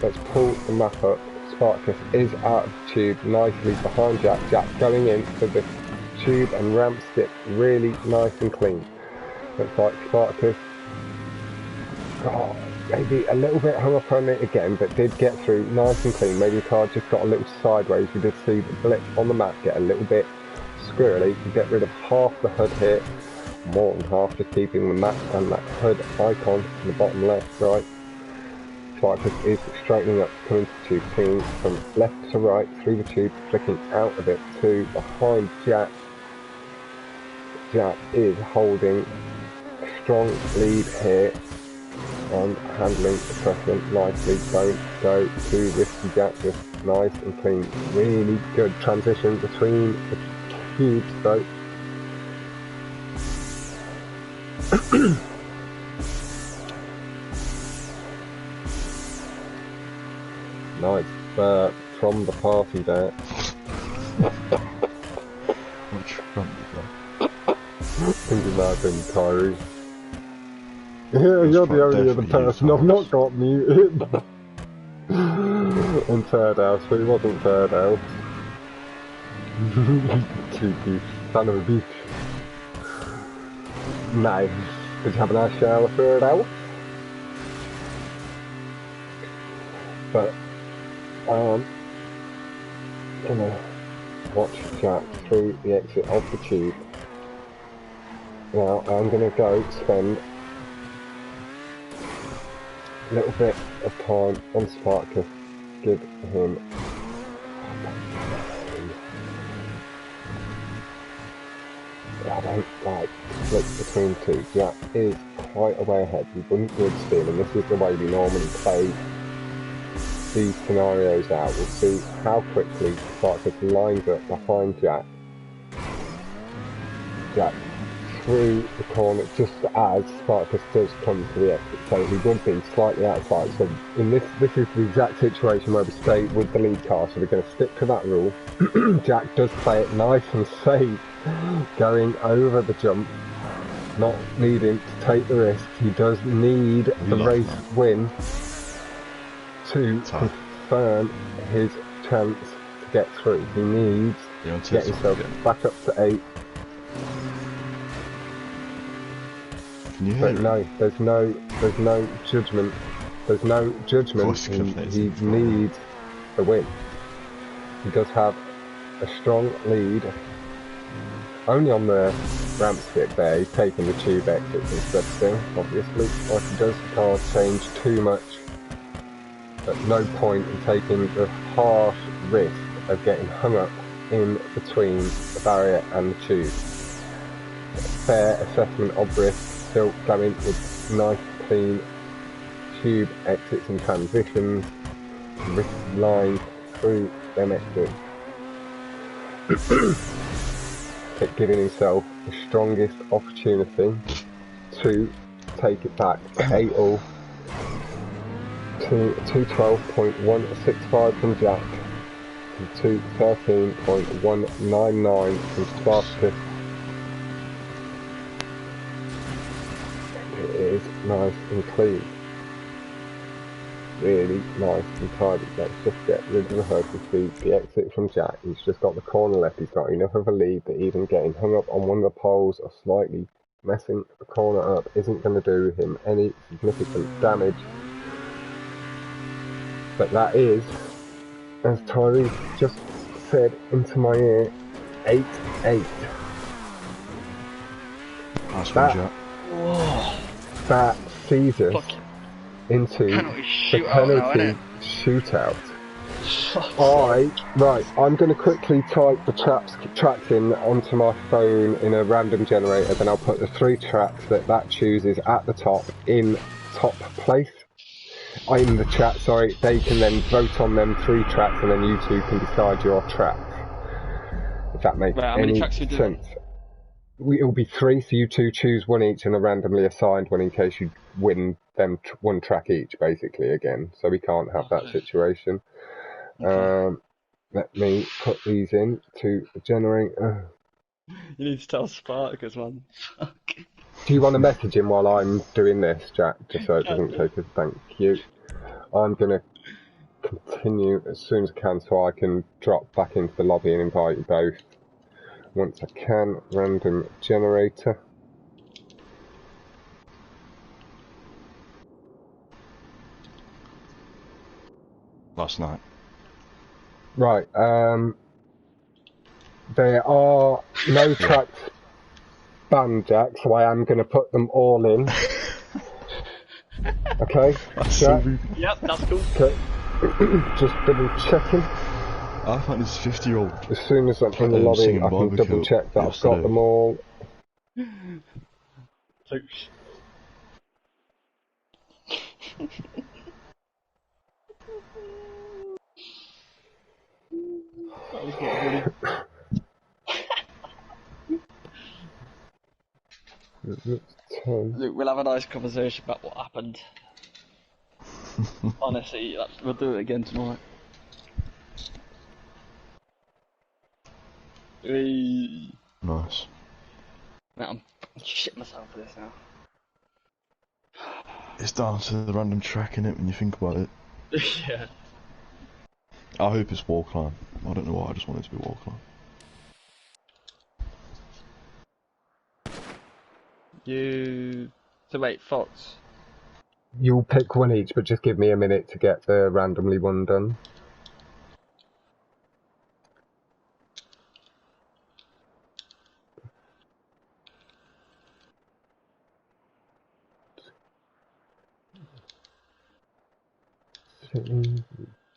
Let's pull the map up. Spartacus is out of the tube nicely behind Jack. Jack going into the tube and ramps it really nice and clean. Looks like Spartacus got maybe a little bit hung up on it again, but did get through nice and clean. Maybe the car just got a little sideways. We did see the blip on the map get a little bit squirrely. You get rid of half the HUD here, more than half, just keeping the map and that HUD icon in the bottom left, right. Spartacus is straightening up, coming to the tube, clean from left to right through the tube, flicking out of it to behind Jack. Jack is holding a strong lead here and handling the pressure nicely. Don't go too risky, Jack, just nice and clean. Really good transition between the cubes though. Nice burp from the party there. Which front is that? Think about him, Kyrie. Yeah, you're the only other person I've not got muted. In third house, but he wasn't third house. Cheeky son of a bitch. Nice. Did you have a nice shower third house? But gonna watch Jack through the exit of the tube. Now I'm gonna go spend a little bit of time on Spartacus, give him I don't like split between two. Jack is quite a way ahead. We wouldn't good spin, and this is the way we normally play these scenarios out. We'll see how quickly Spartacus lines up behind Jack. Jack through the corner just as Spartacus does come to the exit, so he would be slightly outside. So in this is the exact situation where we stay with the lead car, so we're going to stick to that rule. Jack does play it nice and safe, going over the jump, not needing to take the risk. He does need the race win to confirm his chance to get through. He needs to get himself back up to 8. But no, there's no judgment. There's no judgment. He needs the win. He does have a strong lead. Only on the ramp skip there, he's taking the tube exits instead still, obviously. Like he does, he can't change too much. At no point in taking the harsh risk of getting hung up in between the barrier and the tube. Fair assessment of risk, still going with nice clean tube exits and transitions, risk lines through them exits. Kept giving himself the strongest opportunity to take it back 8-all to 212.165 from Jack to 213.199 from Starstrider. It is nice and clean. Really nice and tidy. Let's just get rid of the hurdle speed. The exit from Jack. He's just got the corner left. He's got enough of a lead that even getting hung up on one of the poles or slightly messing the corner up isn't going to do him any significant damage. But that is, as Tyree just said into my ear, 8-8. That sees us into the penalty shootout. Right, I'm going to quickly type the tracks in onto my phone in a random generator, then I'll put the 3 tracks that chooses at the top in top place. In the chat, sorry, they can then vote on them 3 tracks and then you two can decide your tracks. If that makes any sense. It'll be 3, so you two choose one each and a randomly assigned one in case you win them 1 track each, basically, again. So we can't have that situation. Okay. Let me put these in to the generator. You need to tell Spartacus, man. Do you want to message him while I'm doing this, Jack, just so it doesn't take us? Thank you. I'm going to continue as soon as I can so I can drop back into the lobby and invite you both. Once I can, random generator. Last night. Right, there are no tracks banned, Jack, so I am going to put them all in. Okay, Jack? Yep, that's cool. Okay, just double checking. I find this 50-year-old. As soon as I'm in the lobby, I can double check that I've got them all. That was quite funny. Look, we'll have a nice conversation about what happened. Honestly, we'll do it again tonight. Nice. Man, I'm shitting myself for this now. It's down to the random track in it when you think about it. Yeah. I hope it's wall climb. I don't know why, I just want it to be wall climb. So wait, Fox. You'll pick one each, but just give me a minute to get the randomly one done. City, we've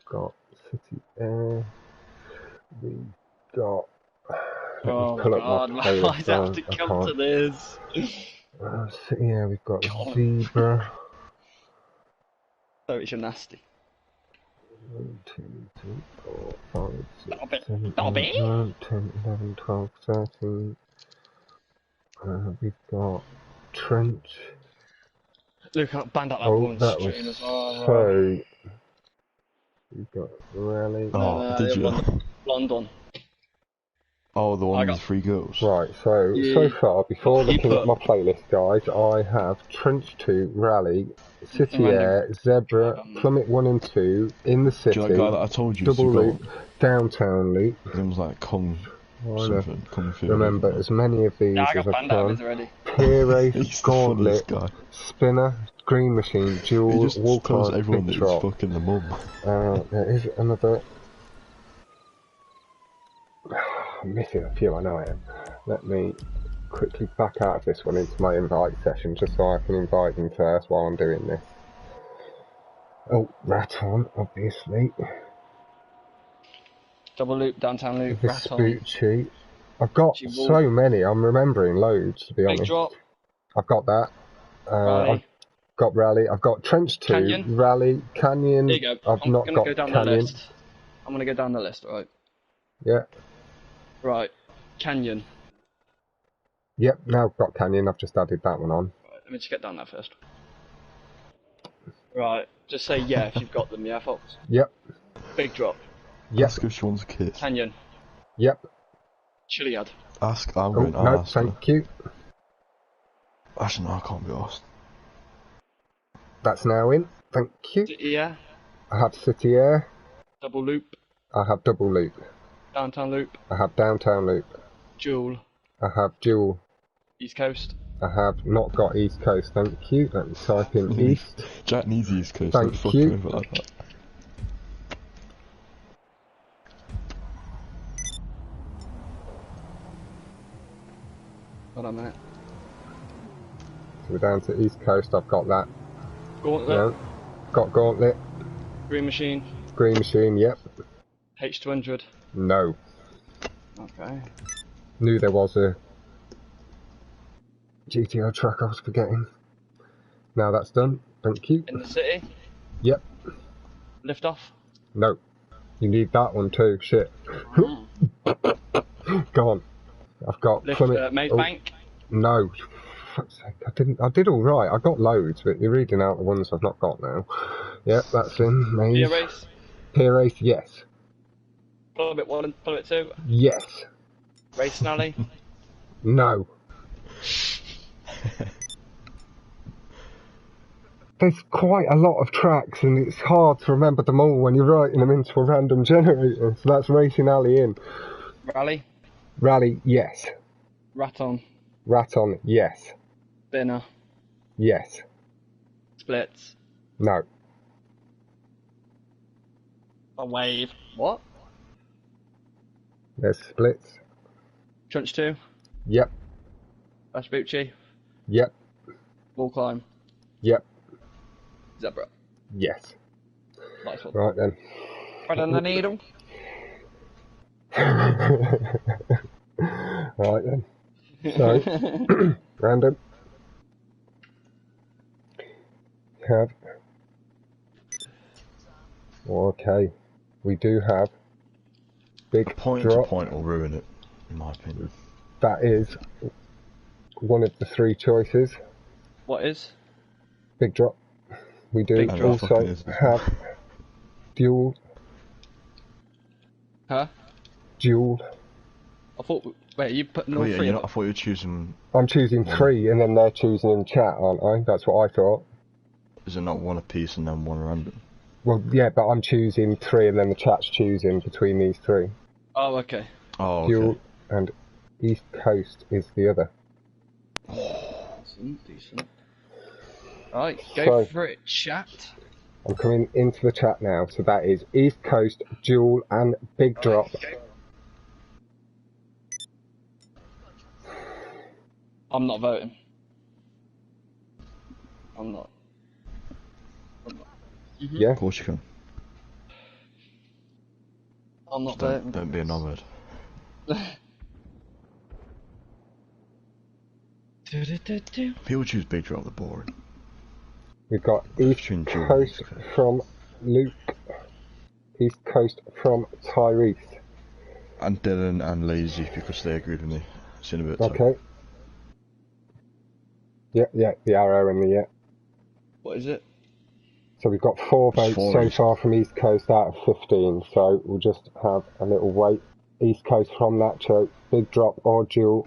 got City Air, we've got... Oh my god, why'd I have to come to this? City Air, we've got Zebra. So it's your nasty. 1, 2, 3, 4, 5, 6, 7, 8, 9, 10, 11, 12, 13. We've got Trench. Look, I banned out that one stream as well. So, we've got Rally. Oh, did you? London. Oh, the one with the 3 girls. Right, so far, before looking at my playlist, guys, I have Trench 2, Rally, City Air, Zebra, Plummet 1 and 2, In the City, Do you know that guy that I told you Double Loop, Downtown Loop. His name was like Kung something, Kung Fu. Remember as many of these as I can. Peer Race, Gauntlet, Spinner, Green Machine, Duel, Wall Climb, everyone Big that Drop. fucking the mum. There is another... I'm missing a few, I know I am. Let me quickly back out of this one into my invite session, just so I can invite them first while I'm doing this. Oh, Raton, obviously. Double loop, downtown loop, Raton. Vespucci. I've got so many, I'm remembering loads, to be honest. Big drop. I've got that. I've got Rally. I've got Trench 2, Canyon. Rally, Canyon. There you go. I've not got go down Canyon. The list. I'm going to go down the list, right? Yeah. Right. Canyon. Yep, now I've got Canyon. I've just added that one on. Right, let me just get down that first. Right. Just say yeah if you've got them, yeah, Fox? Yep. Big drop. Yep. Ask if she wants a kiss. Canyon. Yep. Chiliad. Ask, I'm going to no, ask. thank you. Actually, no, I can't be asked. That's now in. Thank you. City Air. I have City Air. Double loop. I have Double Loop. Downtown loop. I have Downtown Loop. Jewel. I have Dual. East Coast. I have not got East Coast, thank you. Let me type in East. Jack needs East Coast. Thank you. Like that. Hold on a minute. So we're down to East Coast, I've got that. Gauntlet. Yeah. Got Gauntlet. Green Machine. Green Machine, yep. H200. No. Okay. Knew there was a GTO track I was forgetting. Now that's done, thank you. In the city. Yep. Lift off. No. You need that one too, shit. Go on. I've got Lift, Plymouth. Maze Bank. No. For fuck's sake, I did alright. I got loads, but you're reading out the ones I've not got now. Yep, that's in. Maze. Pier Race. Pier Race, yes. Plummet 1 and Plummet 2. Yes. Race Snally. No. There's quite a lot of tracks and it's hard to remember them all when you're writing them into a random generator. So that's Racing Alley in. Rally. Rally, yes. Raton. Raton, yes. Spinner. Yes. Splits. No. A wave. What? There's Splits. Trench 2. Yep. Vespucci. Yep. Wall climb. Yep. Zebra. Yes. Nice one. Right then. Thread on the needle. Right then. So, random. Have. Okay. We do have big Point drop. to point will ruin it, in my opinion. That is one of the three choices. What is? Big drop. We do Big drop. also have dual. Huh? Dual. I thought. Wait, you putting all Oh yeah, three? you know, I thought you were choosing. I'm choosing three, and then they're choosing in chat, aren't I? That's what I thought. Is it not one apiece and then one random? Well, yeah, but I'm choosing three, and then the chat's choosing between these three. Oh, okay. Oh, okay. Dual and East Coast is the other. Decent. Alright, go So- for it, chat. I'm coming into the chat now, so that is East Coast, Dual, and Big Drop. Okay. I'm not voting. I'm not. Yeah? Of course you can. I'm not Don't, voting. don't be a nomad. People choose big drop, they're boring. We've got East Between Dual and Coast East Coast. from Luke, East Coast from Tyrese. And Dylan and Lazy because they agreed with me. See in a bit. so. Okay. Yeah, the arrow and the yeah. What is it? So we've got 4 It's votes 4 so East. far from East Coast out of 15, so we'll just have a little wait. East Coast from Nacho, Big Drop or Dual,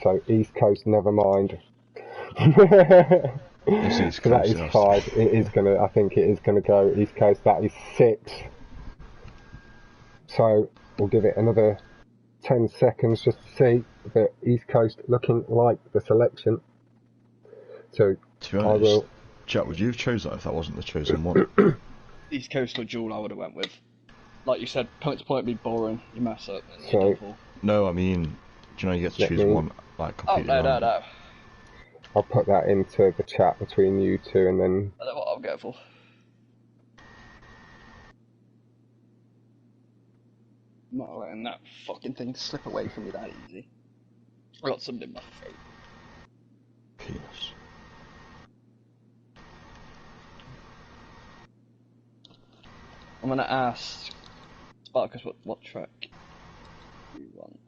so East Coast never mind. It's East So that Coast, is yes. 5, it is gonna, I think it is gonna go East Coast, that is 6. So we'll give it another 10 seconds just to see the East Coast looking like the selection. So To be I honest, will. Jack, would you have chose that if that wasn't the chosen one? East Coast or Jewel I would have went with. Like you said, point to point would be boring. You mess up. And So- you double. No, I mean, do you know you get to choose one, like, Oh, completely random? no. I'll put that into the chat between you two, and then I don't know what I'll go for. I'm not letting that fucking thing slip away from me that easy. I got something in my throat. Penis. I'm gonna ask Spartacus what track you want.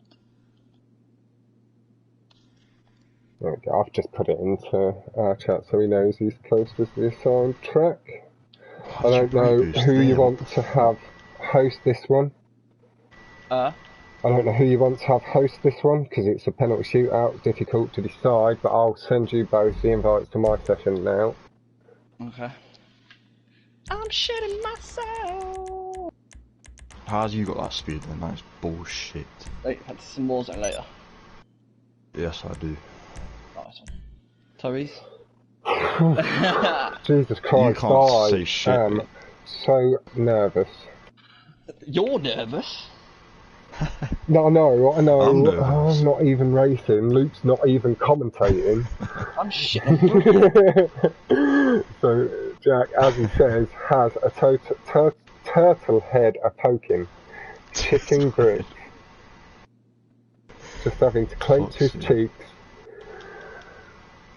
there we go. I've just put it into our chat so he knows he's close to the assigned track. I don't know who you want to have host this one. I don't know who you want to have host this one, because it's a penalty shootout, difficult to decide, but I'll send you both the invites to my session now. Okay. I'm shitting myself! How's you got that speed then? That's bullshit. Wait, had some more zone later. Yes, I do. Nice one. Tyrese? Jesus Christ, You can't say shit, I am mate. so nervous. You're nervous? No, I'm nervous. I'm not even racing. Luke's not even commentating. I'm shitting. So Jack, as he says, has a turtle head a poking, chicken grip, just having to clench his cheeks.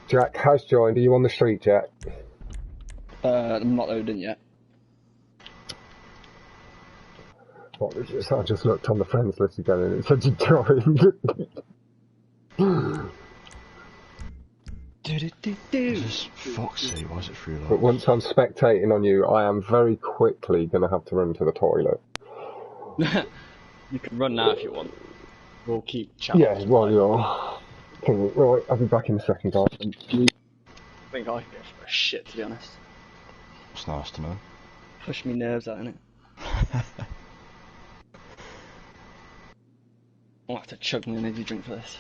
Jack has joined. Are you on the street, Jack? I'm not loading yet. What is this? I just looked on the friends list again and it said you joined. Just fuck's sake, why is it free But life? once I'm spectating on you, I am very quickly going to have to run to the toilet. You can run now if you want. We'll keep chatting. Yeah, well, you're... Right, I'll be back in a second, guys. I think I can go for a shit, to be honest. It's nice to know. Push me nerves out, innit? I'll have to chug my energy drink for this.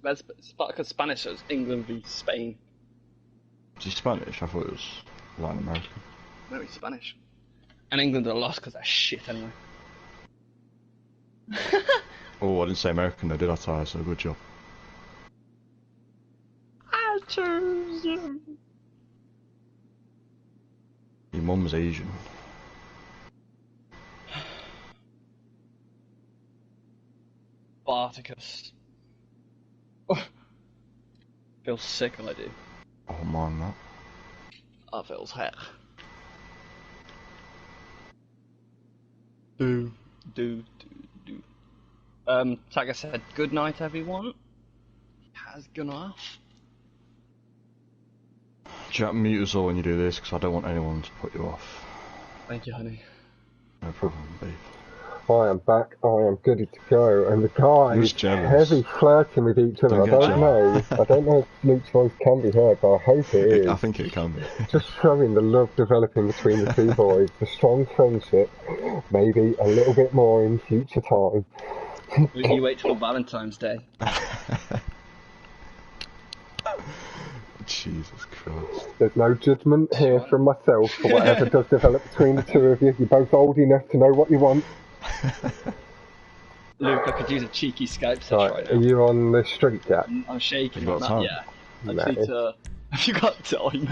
That's Spartacus Spanish, so it's England v Spain. Is he Spanish? I thought it was Latin American. No, he's Spanish. And England are lost because they're shit anyway. Oh, I didn't say American though, did I, Ty? So good job. I choose you. Your mum's Asian. Spartacus. Oh. Feels sick when I do. Oh man, that. That feels heck. Do. Like I said, good night everyone. He has gone off. Jack, mute us all when you do this, because I don't want anyone to put you off. Thank you, honey. No problem, babe. I am back, I am good to go, and the guys Who's jealous? heavy flirting with each other. I Don't get don't know if Luke's voice can be heard, but I hope it is. I think it can be. Just showing the love developing between the two boys, the strong friendship, maybe a little bit more in future time. You wait till Valentine's Day. Jesus Christ. There's no judgment here from myself for whatever does develop between the two of you. You're both old enough to know what you want. Luke, I could use a cheeky Skype session right Are now. you on the street, Jack? I'm shaking You got on that, time? yeah. I No. just need to... Have you got time?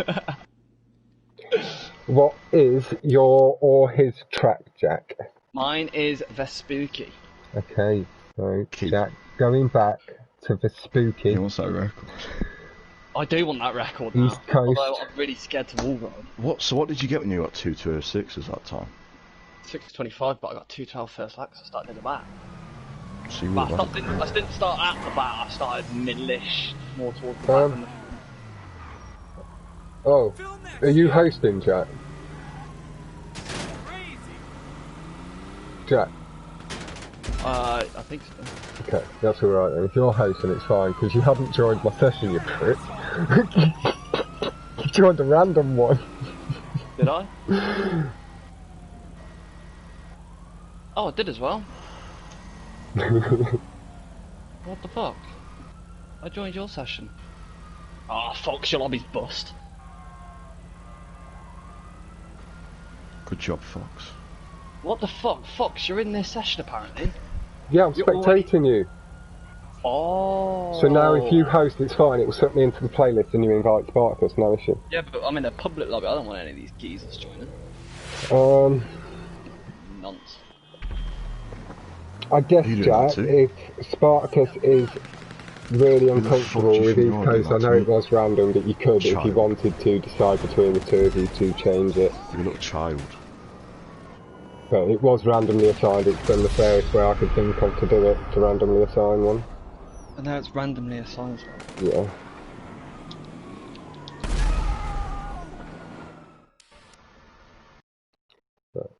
What is your or his track, Jack? Mine is Vespucci. Okay, so Keep. Jack, going back to the spooky He wants that record. I do want that record now. East Coast. Although I'm really scared to wall ride. So what did you get when you got 2:206 at that time? 6:25, but I got 2:12 first lap, so I started in the back. So you But were I didn't start at the back, I started middle-ish, more towards the back than the... Oh, are you hosting, Jack? Jack? I think so. Okay, that's alright then. If you're hosting, it's fine, because you haven't joined my session, you prick. You joined a random one. Did I? Oh, I did as well. What the fuck? I joined your session. Ah, Fox, your lobby's bust. Good job, Fox. What the fuck? Fox, you're in this session apparently. Yeah, I'm You're spectating you. Oh. So now if you host, it's fine. It will set me into the playlist and you invite Spartacus, no issue. Yeah, but I'm in a public lobby. I don't want any of these geezers joining. Nonce. I guess, You do Jack, that too. if Spartacus is really Who the fuck uncomfortable do you with think East you're Coast, I doing that know to it me? was random, but you could, if you Child. wanted to, decide between the two of you to change it. You little child. But it was randomly assigned. It's been the fairest way I could think of to do it, to randomly assign one. And now it's randomly assigned. Yeah. But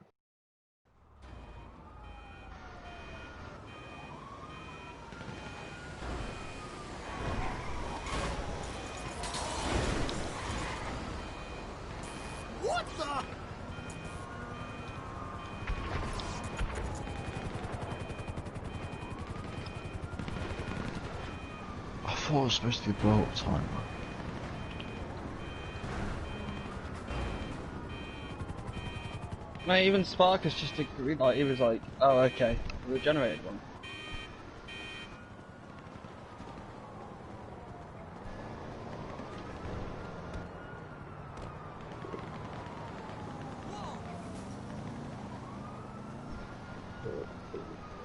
What the? I thought it was supposed to be blow up time. Mate, even Sparkus just agreed, like, he was like, oh, okay, we generated one.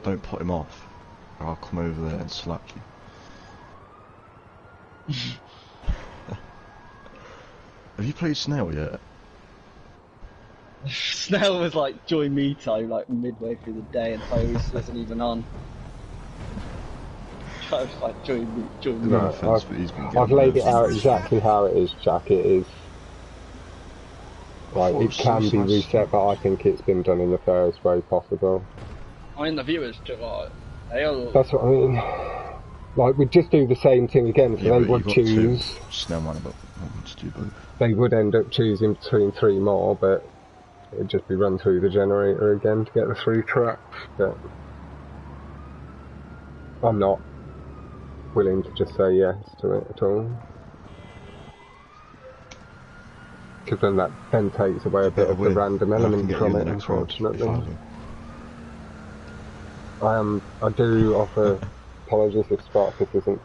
Don't put him off, or I'll come over there and slap you. Have you played Snail yet? Snell was like, join me time, like, midway through the day, and Tyrese wasn't even on. I was like, join me, join me. No no, offence, but he's been I've getting laid it nervous. out exactly how it is, Jack. It is like thought it it was can be Suicide reset, but I think it's been done in the fairest way possible. I mean, the viewers took like, they all... That's what I mean. Like we'd just do the same thing again, so Yeah, they but would you've got two. choose. Snail might not want to do both. They would end up choosing between 3 more, but it'd just be run through the generator again to get the 3 tracks. But I'm not willing to just say yes to it at all, because then that then takes away a bit of the random element from it, unfortunately. I do offer apologies if Spartacus isn't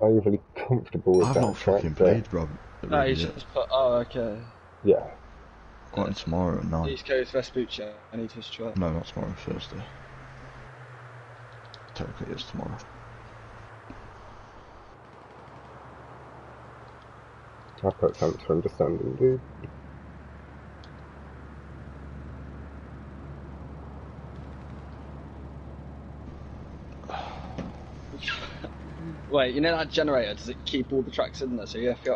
overly comfortable with I've that not track, fucking but played, Rob. No, he's just put, oh, okay. yeah. Got him tomorrow at 9. East Coast Vespucci, I need his track. No, not tomorrow, Thursday. Technically it's tomorrow. I've got thanks for understanding, dude. Wait, you know that generator, does it keep all the tracks in there? So if you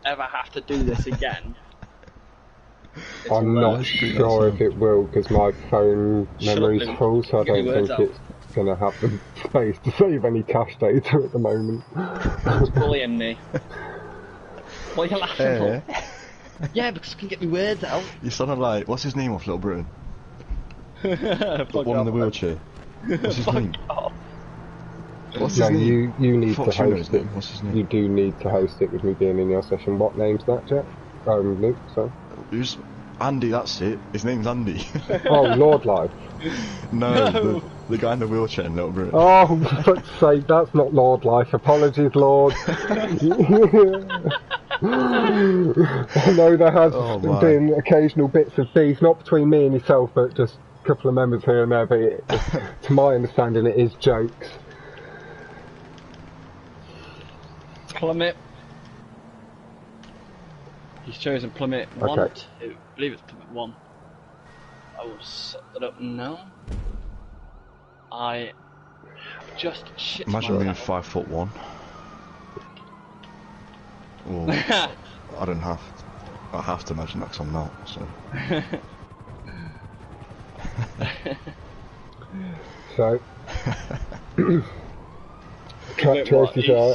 ever have to do this again... I'm not sure if it will, because my phone memory's Luke. full, so I Get your don't words think out. it's going to have the space to save any cache data at the moment. It's bullying me. What are you laughing for? Yeah, because I can get my words out. You sounded like, what's his name off Little Britain? The Fuck one in the off, wheelchair. What's his Fuck name? off. What's No, his name? you need Fox, to you know his host it. name. What's his name? You do need to host it with me being in your session. What name's that, Jack? Luke, sorry. Who's Andy? That's it. His name's Andy. Oh, Lord Life. No, the guy in the wheelchair in Little Britain. Oh, for fuck's sake, that's not Lord Life. Apologies, Lord. I know there has been occasional bits of beef, not between me and yourself, but just a couple of members here and there, but to my understanding it is jokes. Plummet. He's chosen Plummet 1, Okay. 2. I believe it's Plummet 1. I will set that up now. I have just shit Imagine being myself. 5'1". Well, I don't have. I have to imagine that 'cause I'm not. So. So, track choices are...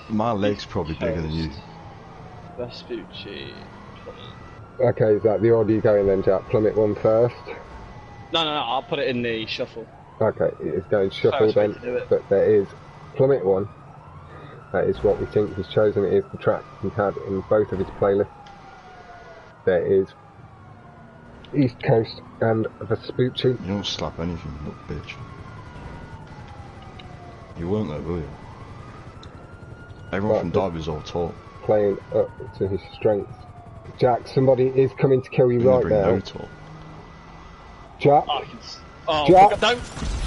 My leg's probably bigger than you. Vespucci. Okay, is that the order you go in then, Jack? Plummet 1 first? No, I'll put it in the shuffle. Okay, it's going shuffle First way then, to do it. but there is Plummet 1. That is what we think he's chosen. It is the track he had in both of his playlists. There is East Coast and Vespucci. You don't slap anything, you little bitch. You won't though, will you? Everyone from Derby's all talk. Playing up to his strengths. Jack, somebody is coming to kill you right now. No talk. Jack. Oh, Jack. Don't!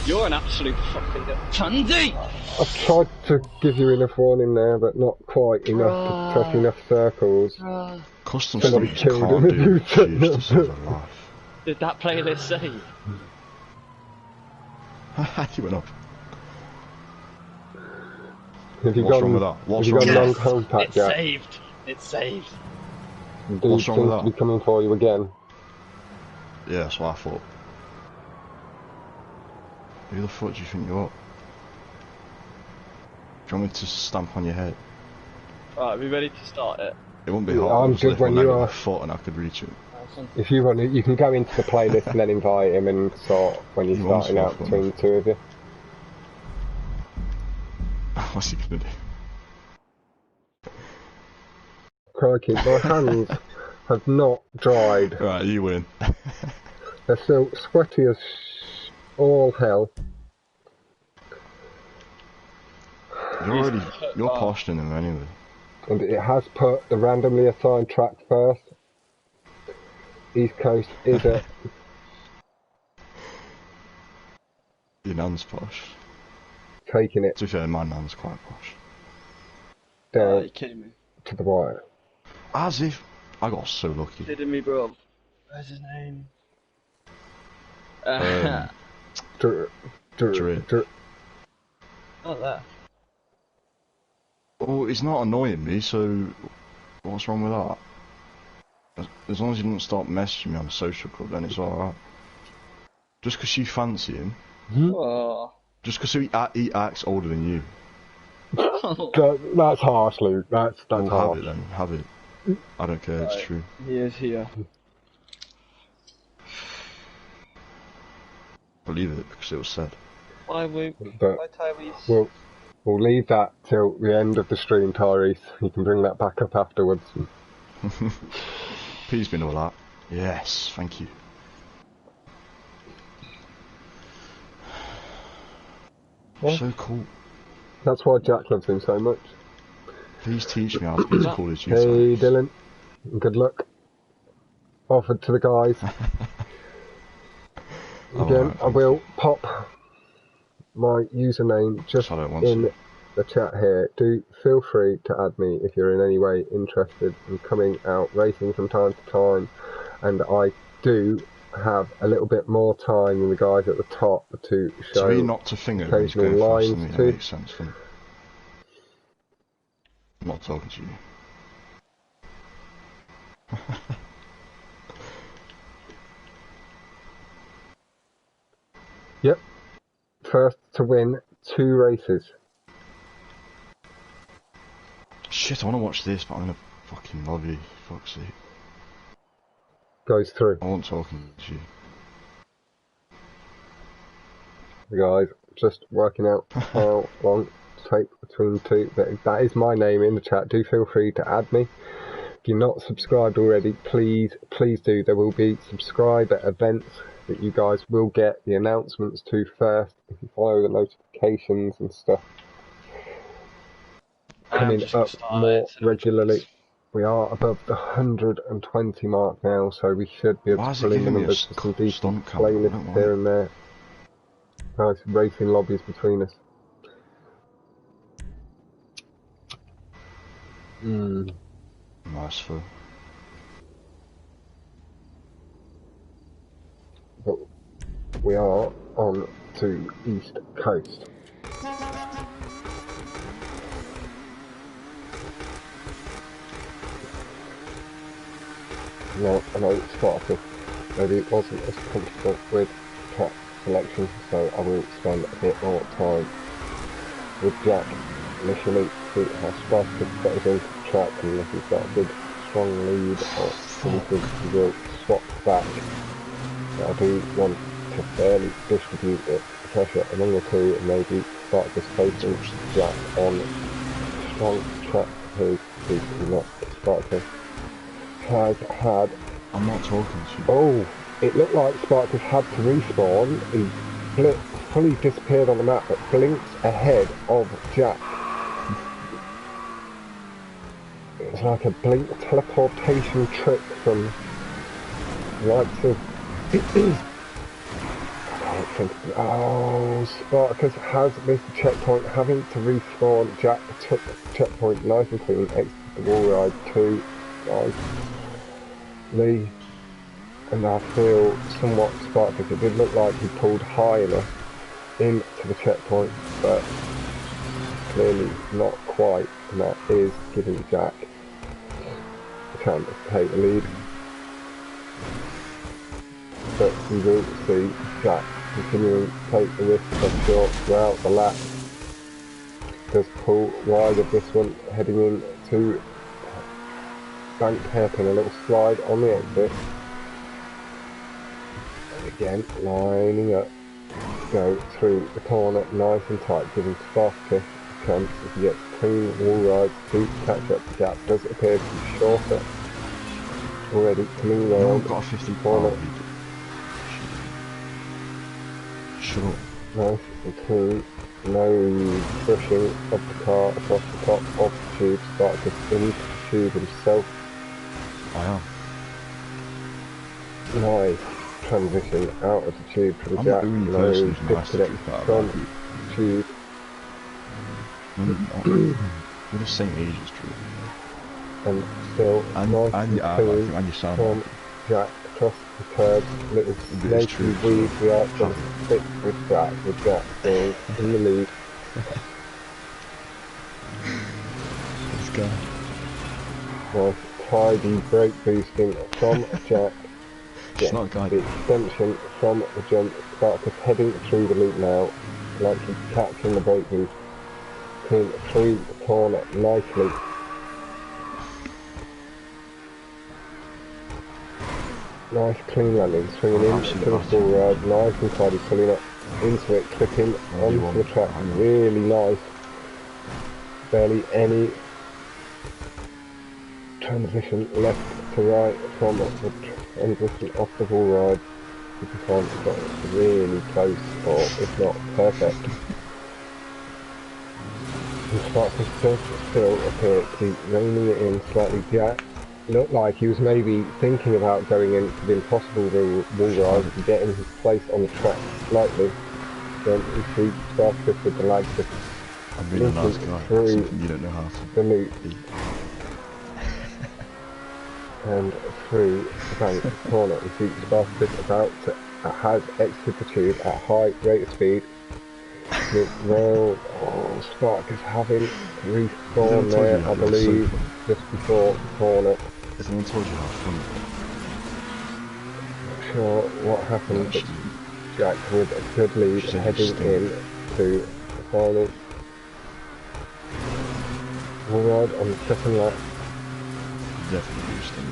You're an absolute fucking pansy! I tried to give you enough warning there, but not quite enough to press enough circles. Custom Somebody stuff you killed can't him. do huge to save their life. Did that playlist save? You went up. Have you What's gone, wrong with that? What's have you wrong gone with long that? contact, It's Jack? saved. It's saved. Dude What's wrong with seems to that? be coming for you again. Yeah, that's what I thought. Who the fuck do you think you are? Do you want me to stamp on your head? Right, are we ready to start it? It wouldn't be Yeah, hard. I'm Just good lift my when leg you with are. my foot and I could reach it. If you want to, you can go into the playlist and then invite him and sort when you're You want starting out to, between the two of you. What's he gonna do? Crikey, my hands have not dried. Right, you win. They're still sweaty as all hell. You're poshing them anyway. And it has put the randomly assigned track first. East Coast is it. Your nan's posh. Taking it To be fair, my nan's quite posh. Are down you kidding me? to the wire. As if I got so lucky. Kidding me, bro. Where's his name? Drip. Not there. Oh, it's not annoying me, so what's wrong with that? As long as you don't start messaging me on social club, then it's alright. Just because you fancy him, Oh. just because he acts older than you. That's harsh, Luke. That's Well, harsh. have it then, have it. I don't care, it's true. He is here. Believe it, because it was said. Bye, Luke. But Bye, Tyrese. we'll leave that till the end of the stream, Tyrese. You can bring that back up afterwards. Please be all that. Yes, thank you. What? So cool. That's why Jack loves him so much. Please teach me how to be as cool as you. Hey, Dylan. Good luck. Offered to the guys. Again, right, I will pop my username just in the chat here. Do feel free to add me if you're in any way interested in coming out racing from time to time. And I do have a little bit more time than the guys at the top to show so he knocked a finger when he's occasional going lines fast, and it to. makes sense, doesn't it? I'm not talking to you. Yep. First to win 2 races. Shit, I want to watch this, but I'm in a fucking lobby. Fuck's sake. Goes through. I wasn't talking to you. The guys just working out how long to take between 2. That is my name in the chat. Do feel free to add me. If you're not subscribed already, please do. There will be subscriber events that you guys will get the announcements to first if you follow the notifications and stuff coming up more regularly. We are above the 120 mark now, so we should be able to pull in the numbers for some decent playlists here and there. Nice racing lobbies between us. Nice for. But we are on to East Coast. Now, I know Spartacus maybe wasn't as comfortable with track selection, so I will spend a bit more time with Jack initially, see how Spartacus goes into the track, and if he's got a good strong lead or anything, he will swap back. But I do want to fairly distribute the pressure among the two and maybe Spartacus facing Jack on strong track because he's not Spartacus has had. I'm not talking to you. Oh, it looked like Spartacus had to respawn. He fully disappeared on the map, but blinked ahead of Jack. It was like a blink teleportation trick from the likes of... Oh, Spartacus has missed the checkpoint, having to respawn. Jack took the checkpoint nice and clean, exited the wall ride too. Lee, and I feel somewhat Spartacus, it did look like he pulled high enough into the checkpoint, but clearly not quite, and that is giving Jack a chance to take the lead. But we will see Jack continuing to take the risk of short throughout the lap. Does pull wide of this one, heading in to bank hairpin, a little slide on the exit. And again, lining up to go through the corner nice and tight, giving Spartacus a chance if he gets clean wall rides to catch up to Jack. Does appear to be shorter already, coming round I've got a 50 corner. Shut up. Nice and clean, no brushing of the car across the top of the tube. Spartacus into the tube himself. I am. Nice transition out of the tube from I'm Jack. the only No person who's nice to disconnect keep out from of that. the tube. We're the same age as Drew. And still And, nice and, and yeah, clean and you sound from like Jack across the curb. Little It is naked true. weed. We are going to stick with Jack being in the lead. this guy. Nice tidy brake boosting from Jack. It's not a guy. The extension from the jump. Spartacus heading through the loop now, like he's catching the brake boost. Clean through the corner nicely. Nice clean landing, swinging into the full ride, nice and tidy, pulling up into it, clipping onto the track, really nice. Barely any transition left to right from the transition off the wall ride. You can find it's got really close, or if not perfect. And Spartacus does still appear to be reining it in slightly. Jack looked like he was maybe thinking about going into the impossible wall ride and getting his place on the track slightly. Then we see Spartacus with the lag shift. I'm being a nice guy. Through Something you don't know how to the loop be. and through the bank corner. We see Spartacus has exited the tube at a high rate of speed. Round, Spartacus having respawned there, I believe, just before the corner. Has anyone told you how funny? Not sure what happened, but Jack with a good lead heading in to the final wall ride on the second lap. Definitely boosting.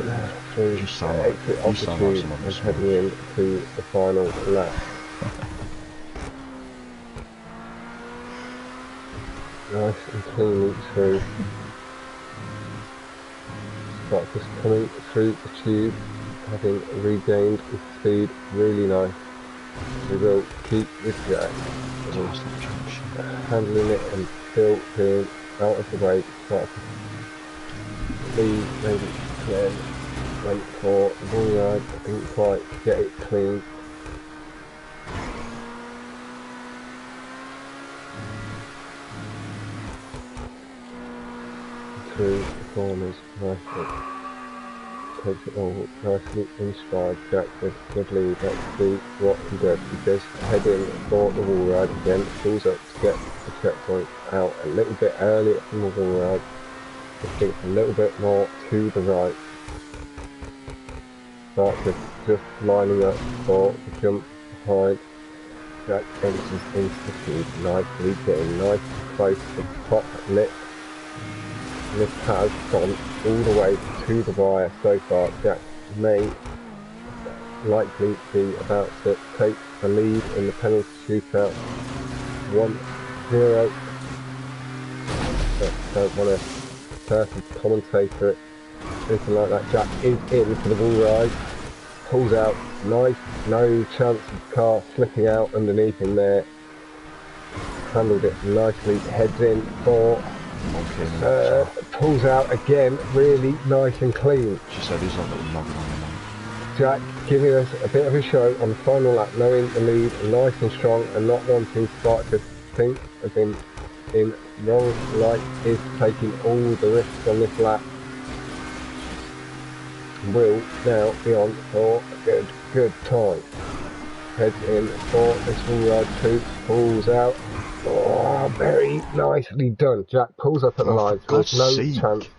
Through You sound the like- exit you of the sound like tube someone and who's heading in to the final lap. Nice and cleanly through. Spartacus coming through the tube, having regained his speed, really nice. We will keep with Jack, handling it and still being out of the way. Spartacus lead, maybe again, went for the wall ride, didn't quite get it clean. Through the corners nicely. Takes it all nicely in stride. Jack with good lead. Let's see what he does. He does head in for the wall ride again. Pulls up to get the checkpoint out a little bit earlier from the wall ride. I think a little bit more to the right. Spartacus just lining up for the jump behind. Jack enters into the tube nicely, getting nice and close to the top lip. This has gone all the way to the wire so far. Jack may likely be about to take the lead in the penalty shootout. 1-0. But don't want to perfect commentator it. Anything like that. Jack is in for the wall ride. pulls out, nice, no chance of the car slipping out underneath him there. Handled it nicely, heads in for third, pulls out again, really nice and clean. She said he's not little knock on him. Jack giving us a bit of a show on the final lap, knowing the lead, nice and strong, and not wanting Spartacus to think of him in wrong light, is taking all the risks on this lap. Will now be on for a good time. Heads in for this wall ride 2, pulls out. Oh, very nicely done. Jack pulls up at the line, so there's no chance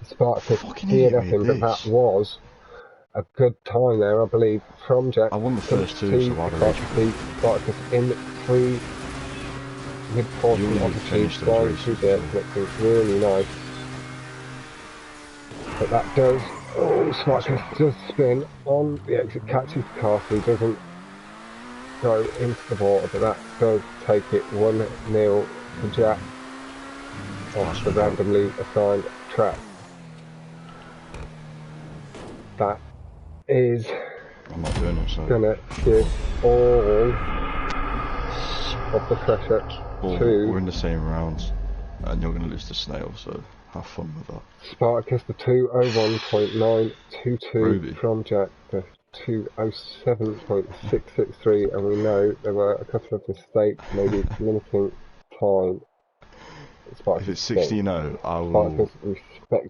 Spartacus geared up him, but that was a good time there, I believe, from Jack. I won the first 2, so I'd have Spartacus in 3 mid-portion opportunities, going through there, looking really nice. But that does, Spartacus does spin on the exit, catches the car, so he doesn't go into the water, but that does take it 1-0 to Jack off the randomly assigned track. That is I'm not doing it, so gonna give all of the pressure to we're in the same rounds and you're gonna lose the snail, so have fun with that. Spartacus, the 201.922 from Jack, the 207.663, and we know there were a couple of mistakes, maybe limiting time. If it's 16-0, I will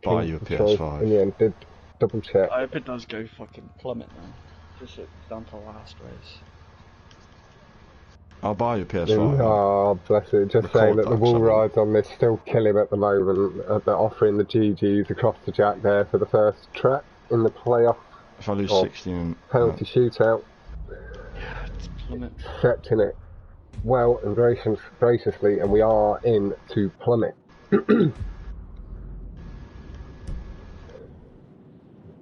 buy you a PS5. In the end, did double check. I hope it does go fucking plummet now. Just down to last race. I'll buy you a PS5. Oh, bless it. Just saying that the wall rides on this still kill him at the moment. They're offering the GGs across the Jack there for the first track in the playoff. If I lose 16... penalty shootout. Yeah, it's plummet. Accepting it well and graciously, and we are in to plummet.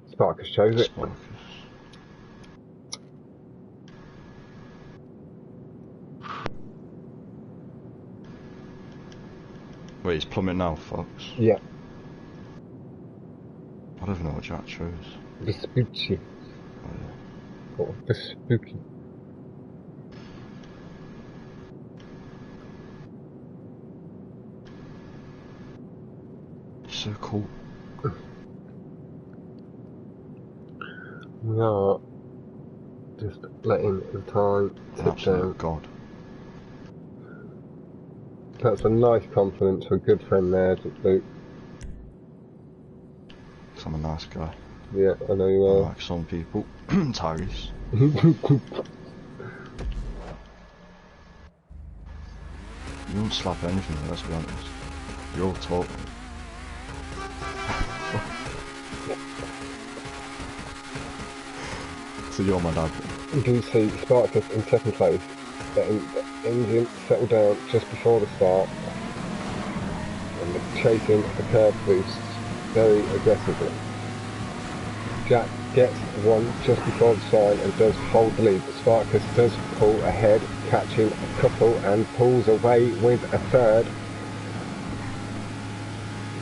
Spartacus chose it. Wait, he's plummet now, Fox? Yeah. I don't even know what Jack chose. Vespucci. Oh, yeah. Or Vespucci. So cool. We are just letting the time tick down. God. That's a nice compliment to a good friend there, Luke. I'm a nice guy. Yeah, I know you are. Like some people. Tyrese. You don't slap anything, let's be honest. You're all talking. So you're my dad. You can see Spartacus in second place, getting the engine settled down just before the start, and chasing the curb boosts very aggressively. Jack gets one just before the sign and does hold the lead, but Spartacus does pull ahead, catching a couple and pulls away with a third.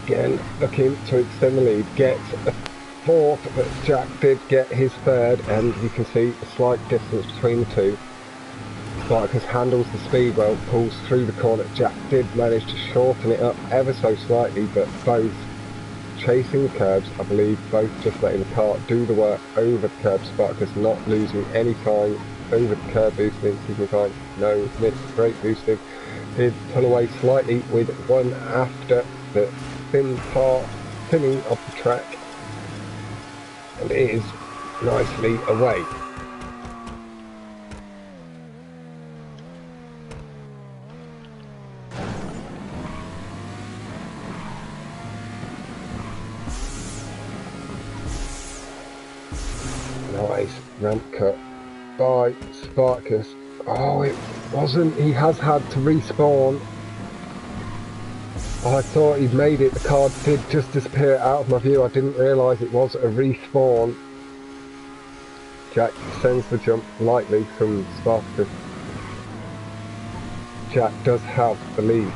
Again, looking to extend the lead, gets a fourth, but Jack did get his third, and you can see a slight distance between the two. Spartacus handles the speed well, pulls through the corner. Jack did manage to shorten it up ever so slightly, but both chasing the curbs, I believe both just letting the car do the work over the curb. Spartacus not losing any time over the curb boosting, keeping time, no miss, great boosting. Did pull away slightly with one after the thinning of the track, and is nicely away. Nice ramp cut by Spartacus. Oh, it wasn't. He has had to respawn. I thought he'd made it. The card did just disappear out of my view. I didn't realise it was a respawn. Jack sends the jump lightly from Spartacus. Jack does have the lead.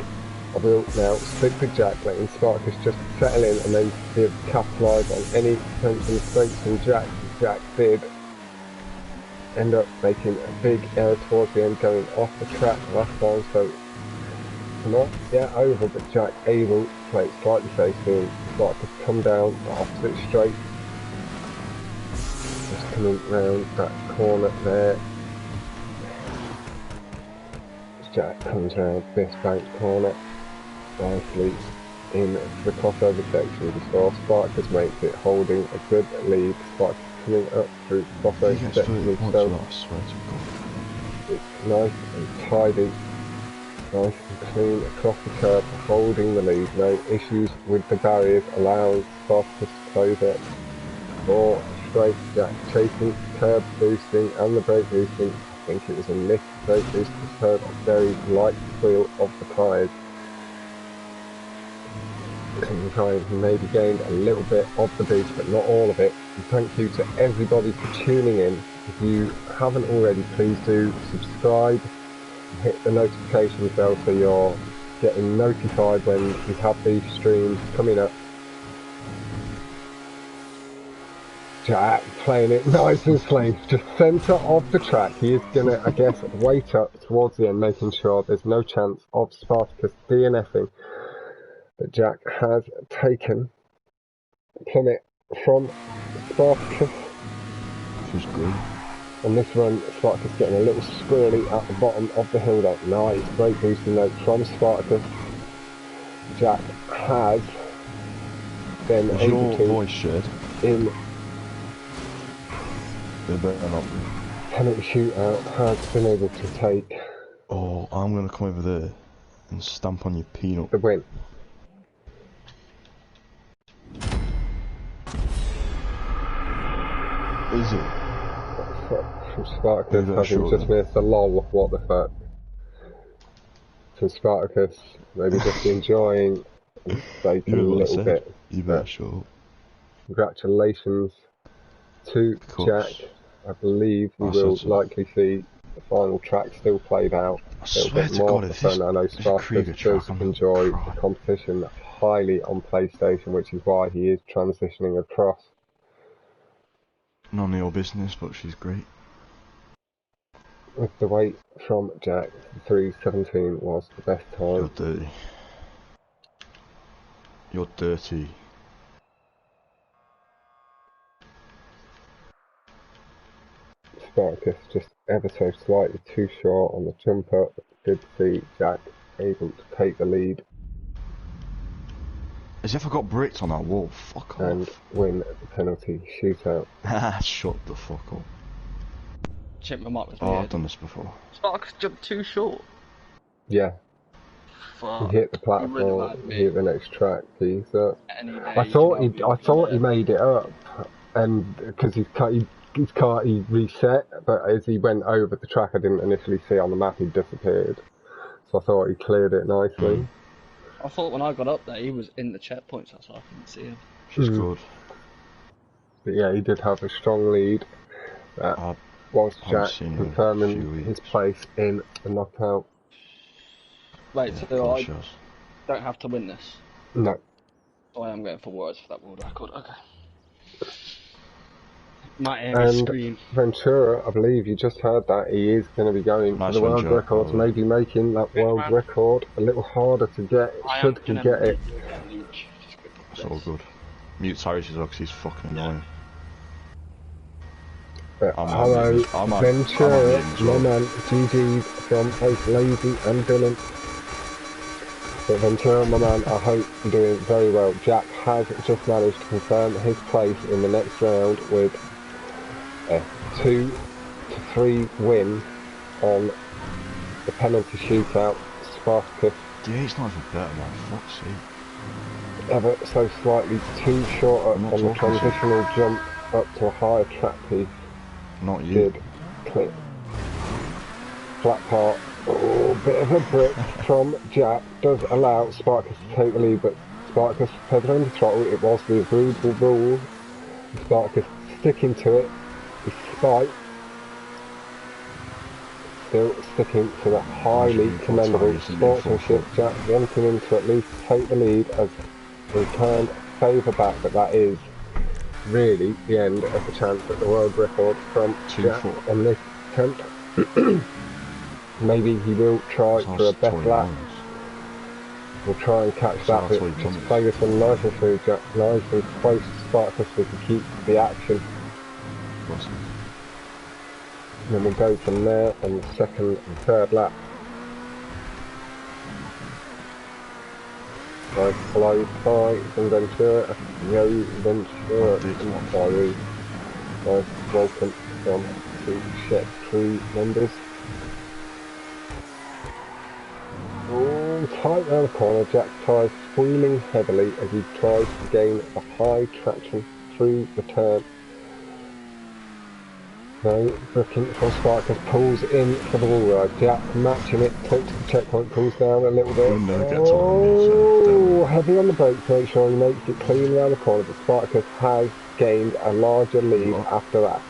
I will now stick with Jack, letting Spartacus just settle in and then he'll capitalise on any potential mistakes from Jack. Jack did end up making a big error towards the end, going off the track last time, so not yet over, but Jack able to play it slightly safer and start to come down the opposite straight. Just coming round that corner there. Jack comes round this bank corner nicely into the crossover section before Spartacus makes it, holding a good lead. Spartacus coming up through crossover section himself. It's nice and tidy, nice and clean across the curb, holding the lead. No issues with the barriers, allowing Spartacus to close it. Or straight, Jack chasing, curb boosting and the brake boosting. I think it was a lift brake boost, just heard a very light squeal of the tyres. Kind maybe gained a little bit of the boost, but not all of it. And thank you to everybody for tuning in. If you haven't already, please do subscribe and hit the notification bell so you're getting notified when we have these streams coming up. Jack playing it nice and safe, just centre of the track. He is gonna, I guess, wait up towards the end, making sure there's no chance of Spartacus DNFing. But Jack has taken plummet from Spartacus. She's good. On this run, Spartacus getting a little squirrely at the bottom of the hill there. Nice brake boosting note from Spartacus. Jack has been able to voice shared? in Not. penalty shootout, has been able to take Oh, I'm gonna come over there and stamp on your peanut. the win. Is it? From Spartacus Yeah, having sure, just then. missed a lol, what the fuck. From Spartacus, maybe just enjoying and taking a little bit. You better show. Congratulations to Jack. I believe we will likely see the final track still played out. A little bit more for fun. I know Spartacus does enjoy the competition highly on PlayStation, which is why he is transitioning across. None of your business, but she's great. With the weight from Jack, 3:17 was the best time. You're dirty. You're dirty. Spartacus just ever so slightly too short on the jump up. Good to see Jack able to take the lead As if I got bricked on that wall. Fuck and off. win the penalty shootout. Shut the fuck up. Check my mic was Oh, I've weird. done this before. Sparks jumped too short. Yeah, Fuck. he hit the platform, he hit the next track piece up. I thought he made it up, and because his car he reset, but as he went over the track, I didn't initially see on the map he disappeared. So I thought he cleared it nicely. I thought when I got up there, he was in the checkpoints, that's why I couldn't see him. She's good. But yeah, he did have a strong lead. That was Jack confirming his place in the knockout. Wait, Yeah, so I cautious. don't have to win this? No. Oh, I am going for words for that world record, okay. My air is And scream. Ventura, I believe you just heard that, he is going to be going Nice for the one, world Jack. record, maybe making that world record a little harder to get, should he get it. It's all good. Mute Cyrus as well because he's fucking annoying. But I'm hello, I'm Ventura, as my well. man, GG's from both Lazy and Dylan. But Ventura, my man, I hope you're doing very well. Jack has just managed to confirm his place in the next round with a 2-3 win on the penalty shootout. Spartacus D8's not even better, man. Fuck's sake. ever so slightly too short up I'm not on the talking to you. transitional jump up to a higher track piece. Not you. Did clip. Flat part. Oh, bit of a brick from Jack does allow Spartacus to take the lead, but Spartacus feathering the throttle. It was the agreed rule. Spartacus sticking to it, despite still sticking to the highly commendable sportsmanship. Jack wanting him to at least take the lead as he turned favour back, but that is really the end of the chance at the world record from Jack on this attempt. Maybe he will try for a best lap. We'll try and catch that, but just play this one nice and smooth, Jack. Nice and close to Spartacus so we can keep the action. Awesome. And then we'll go from there on the second and third lap. Nice flow by Ventura, Yo Ventura and Tyree. Nice welcome from the Czech crew members. Oh, tight round the corner, Jack's tyres squealing heavily as he tries to gain a high traction through the turn. No, booking from Spartacus pulls in for the wall ride. Jack matching it, takes the checkpoint, pulls down a little bit. Oh, heavy on the brakes, make sure he makes it clean around the corner, but Spartacus has gained a larger lead after that.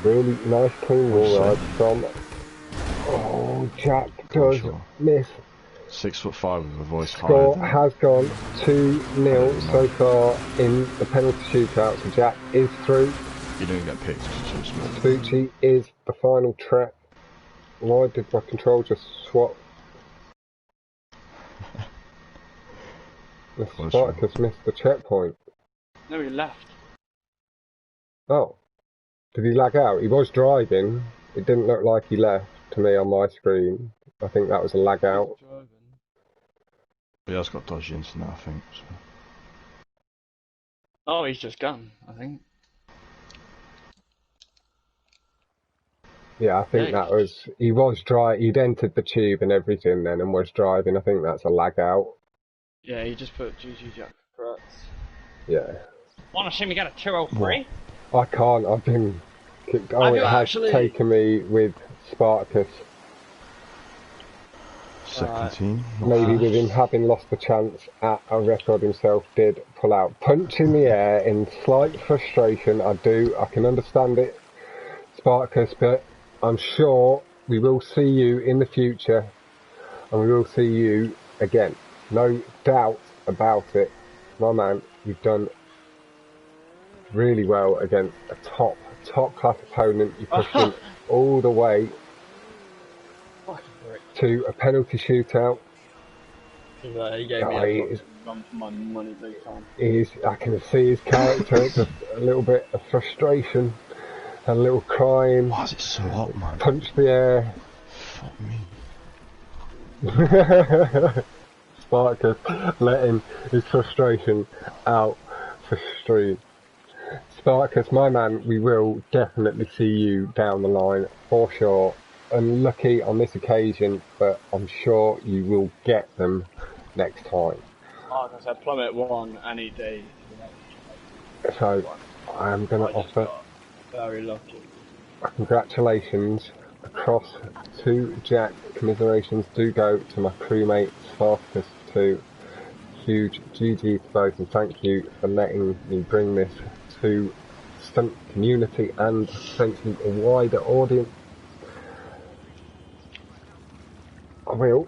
Really nice clean wall ride from... Oh, Jack does miss. 6'5" with a voice Score higher. has gone 2-0 so far in the penalty shootout, so Jack is through. You didn't get picked, it's too small. Bucci is the final track. Why did my control just swap? The Spartacus missed the checkpoint. No, he left. Oh. Did he lag out? He was driving. It didn't look like he left to me on my screen. I think that was a lag out. He has got dodgy internet, I think. So. Oh, he's just gone, I think. Yeah, I think that was... He was he'd entered the tube and everything then and was driving. I think that's a lag out. Yeah, he just put GGSpart4cus. Yeah. Wanna see me get a 203? I can't, I've been... Oh, it has taken me with Spartacus. Second team. Maybe with him having lost the chance at a record himself, did pull out. Punch in the air in slight frustration. I can understand it, Spartacus, but I'm sure we will see you in the future and we will see you again. No doubt about it. My man, you've done really well against a top class opponent. You pushed him all the way to a penalty shootout. He gave me my money big time. I can see his character, just a little bit of frustration, a little crying. Why is it so hot, man? Punch the air. Fuck me. Spartacus letting his frustration out for stream. Spartacus, my man, we will definitely see you down the line for sure. Unlucky on this occasion, but I'm sure you will get them next time. Oh, I said plummet one any day. So I am going to offer very lucky. Congratulations across to Jack. Commiserations do go to my crewmate Spartacus too. Huge GG to both, and thank you for letting me bring this to stunt community and potentially a wider audience. I will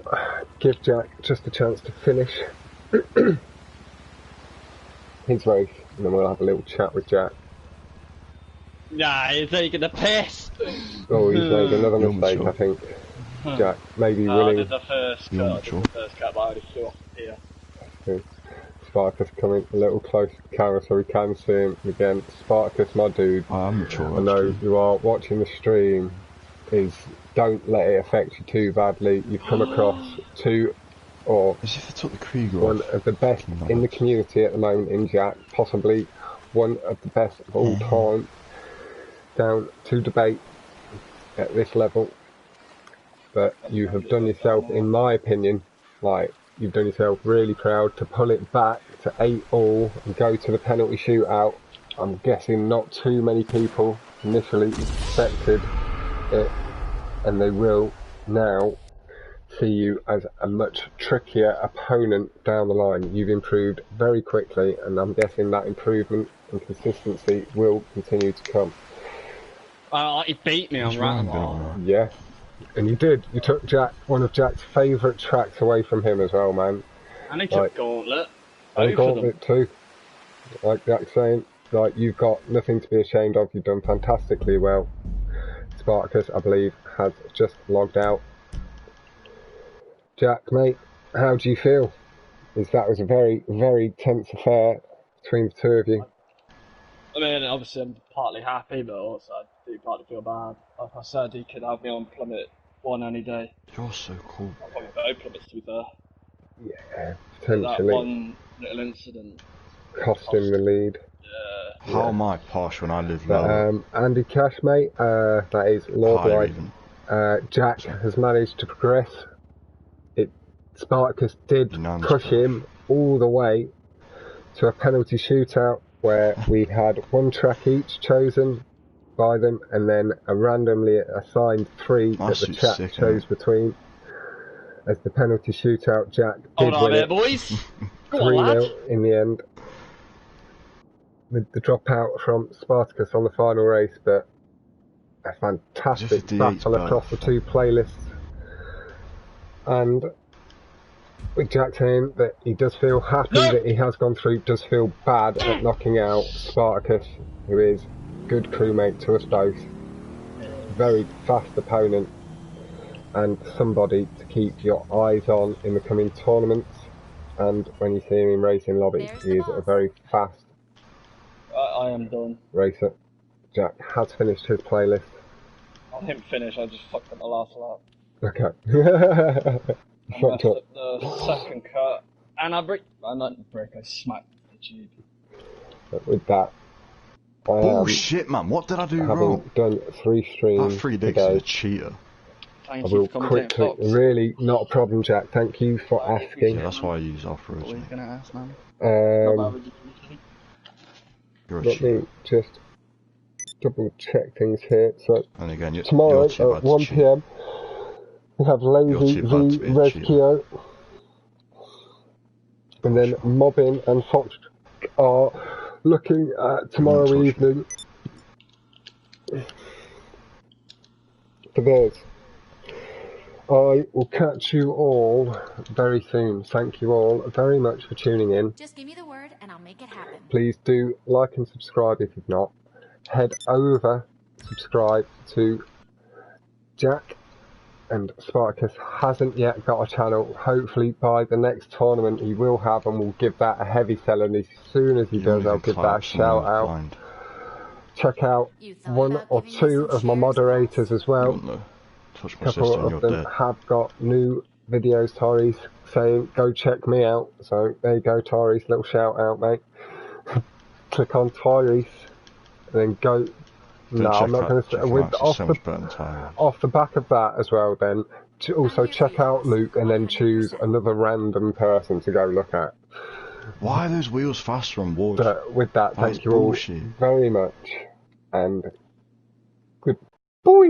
give Jack just a chance to finish his race, and then we'll have a little chat with Jack. Nah, he's taking the piss! Oh, he's made another mistake, I think. Jack, maybe winning. I did the first cut, but I already flew off here. Okay. Spartacus coming a little close to the camera so we can see him again. Spartacus, my dude, I am mature. I know you are watching the stream. Don't let it affect you too badly. You've come across as if they took the Krieger one of the best in the community at the moment in Jack, possibly one of the best of all time. Down to debate at this level, but you have done yourself, in my opinion, you've done yourself really proud to pull it back to 8-all and go to the penalty shootout. I'm guessing not too many people initially expected it, and they will now see you as a much trickier opponent down the line. You've improved very quickly, and I'm guessing that improvement and consistency will continue to come. He beat me on Ranelagh. Yeah, and you did. You took one of Jack's favourite tracks away from him as well, man. And he took Gauntlet. And Gauntlet too. Like Jack's saying, you've got nothing to be ashamed of. You've done fantastically well. Spartacus, I believe, has just logged out. Jack, mate, how do you feel? That was a very, very tense affair between the two of you. I mean, obviously I'm partly happy, but also I do partly feel bad. Like I said, he could have me on plummet 1 any day. You're so cool. I'll probably both plummets, to be fair. Yeah, That potentially. one little incident Cost him the lead. Yeah. How am I posh when I live low? Andy Cash, mate, that is Lord White. Jack has managed to progress. Spartacus did push him all the way to a penalty shootout where we had 1 track each chosen by them and then a randomly assigned 3 that the chat chose between. As the penalty shootout, Jack did win it. Boys. 3-0 in the end. With the dropout from Spartacus on the final race, but a fantastic battle across the 2 playlists. And with Jack saying that he does feel happy that he has gone through, does feel bad at knocking out Spartacus, who is good crewmate to us both. Very fast opponent and somebody to keep your eyes on in the coming tournaments. And when you see him in racing lobby, he is a very fast I am done. racer. Jack has finished his playlist. I didn't finish, I just fucked up the last lap. Okay. I messed up the second cut, and I smacked the tube. But with that, bullshit, man, what did I do wrong? Done 3 streams. That 3 dicks is a cheater. I will quickly, really not a problem, Jack. Thank you for asking. Yeah, that's why I use offers. What are you gonna ask, man? Let me just double check things here. So and again, tomorrow at 1 PM we have Lazy v Rezkio, and then Mobbin and Fox are looking at tomorrow evening for theirs. I will catch you all very soon. Thank you all very much for tuning in. Just give me the word and I'll make it happen. Please do like and subscribe if you've not. Head over, subscribe to Jack, and Spartacus hasn't yet got a channel. Hopefully by the next tournament he will have, and we'll give that a heavy sell, and as soon as he does I'll give that a shout out. Check out 1 or 2 of my moderators as well. A couple of them have got new videos, Tyrese, saying go check me out. So there you go, Tyrese, little shout out, mate. Click on Tyrese and then go. No, I'm not going to say. Off the back of that as well, then also check out Luke and then choose another random person to go look at. Why are those wheels faster on wood? But with that, thank you all very much, and good boy.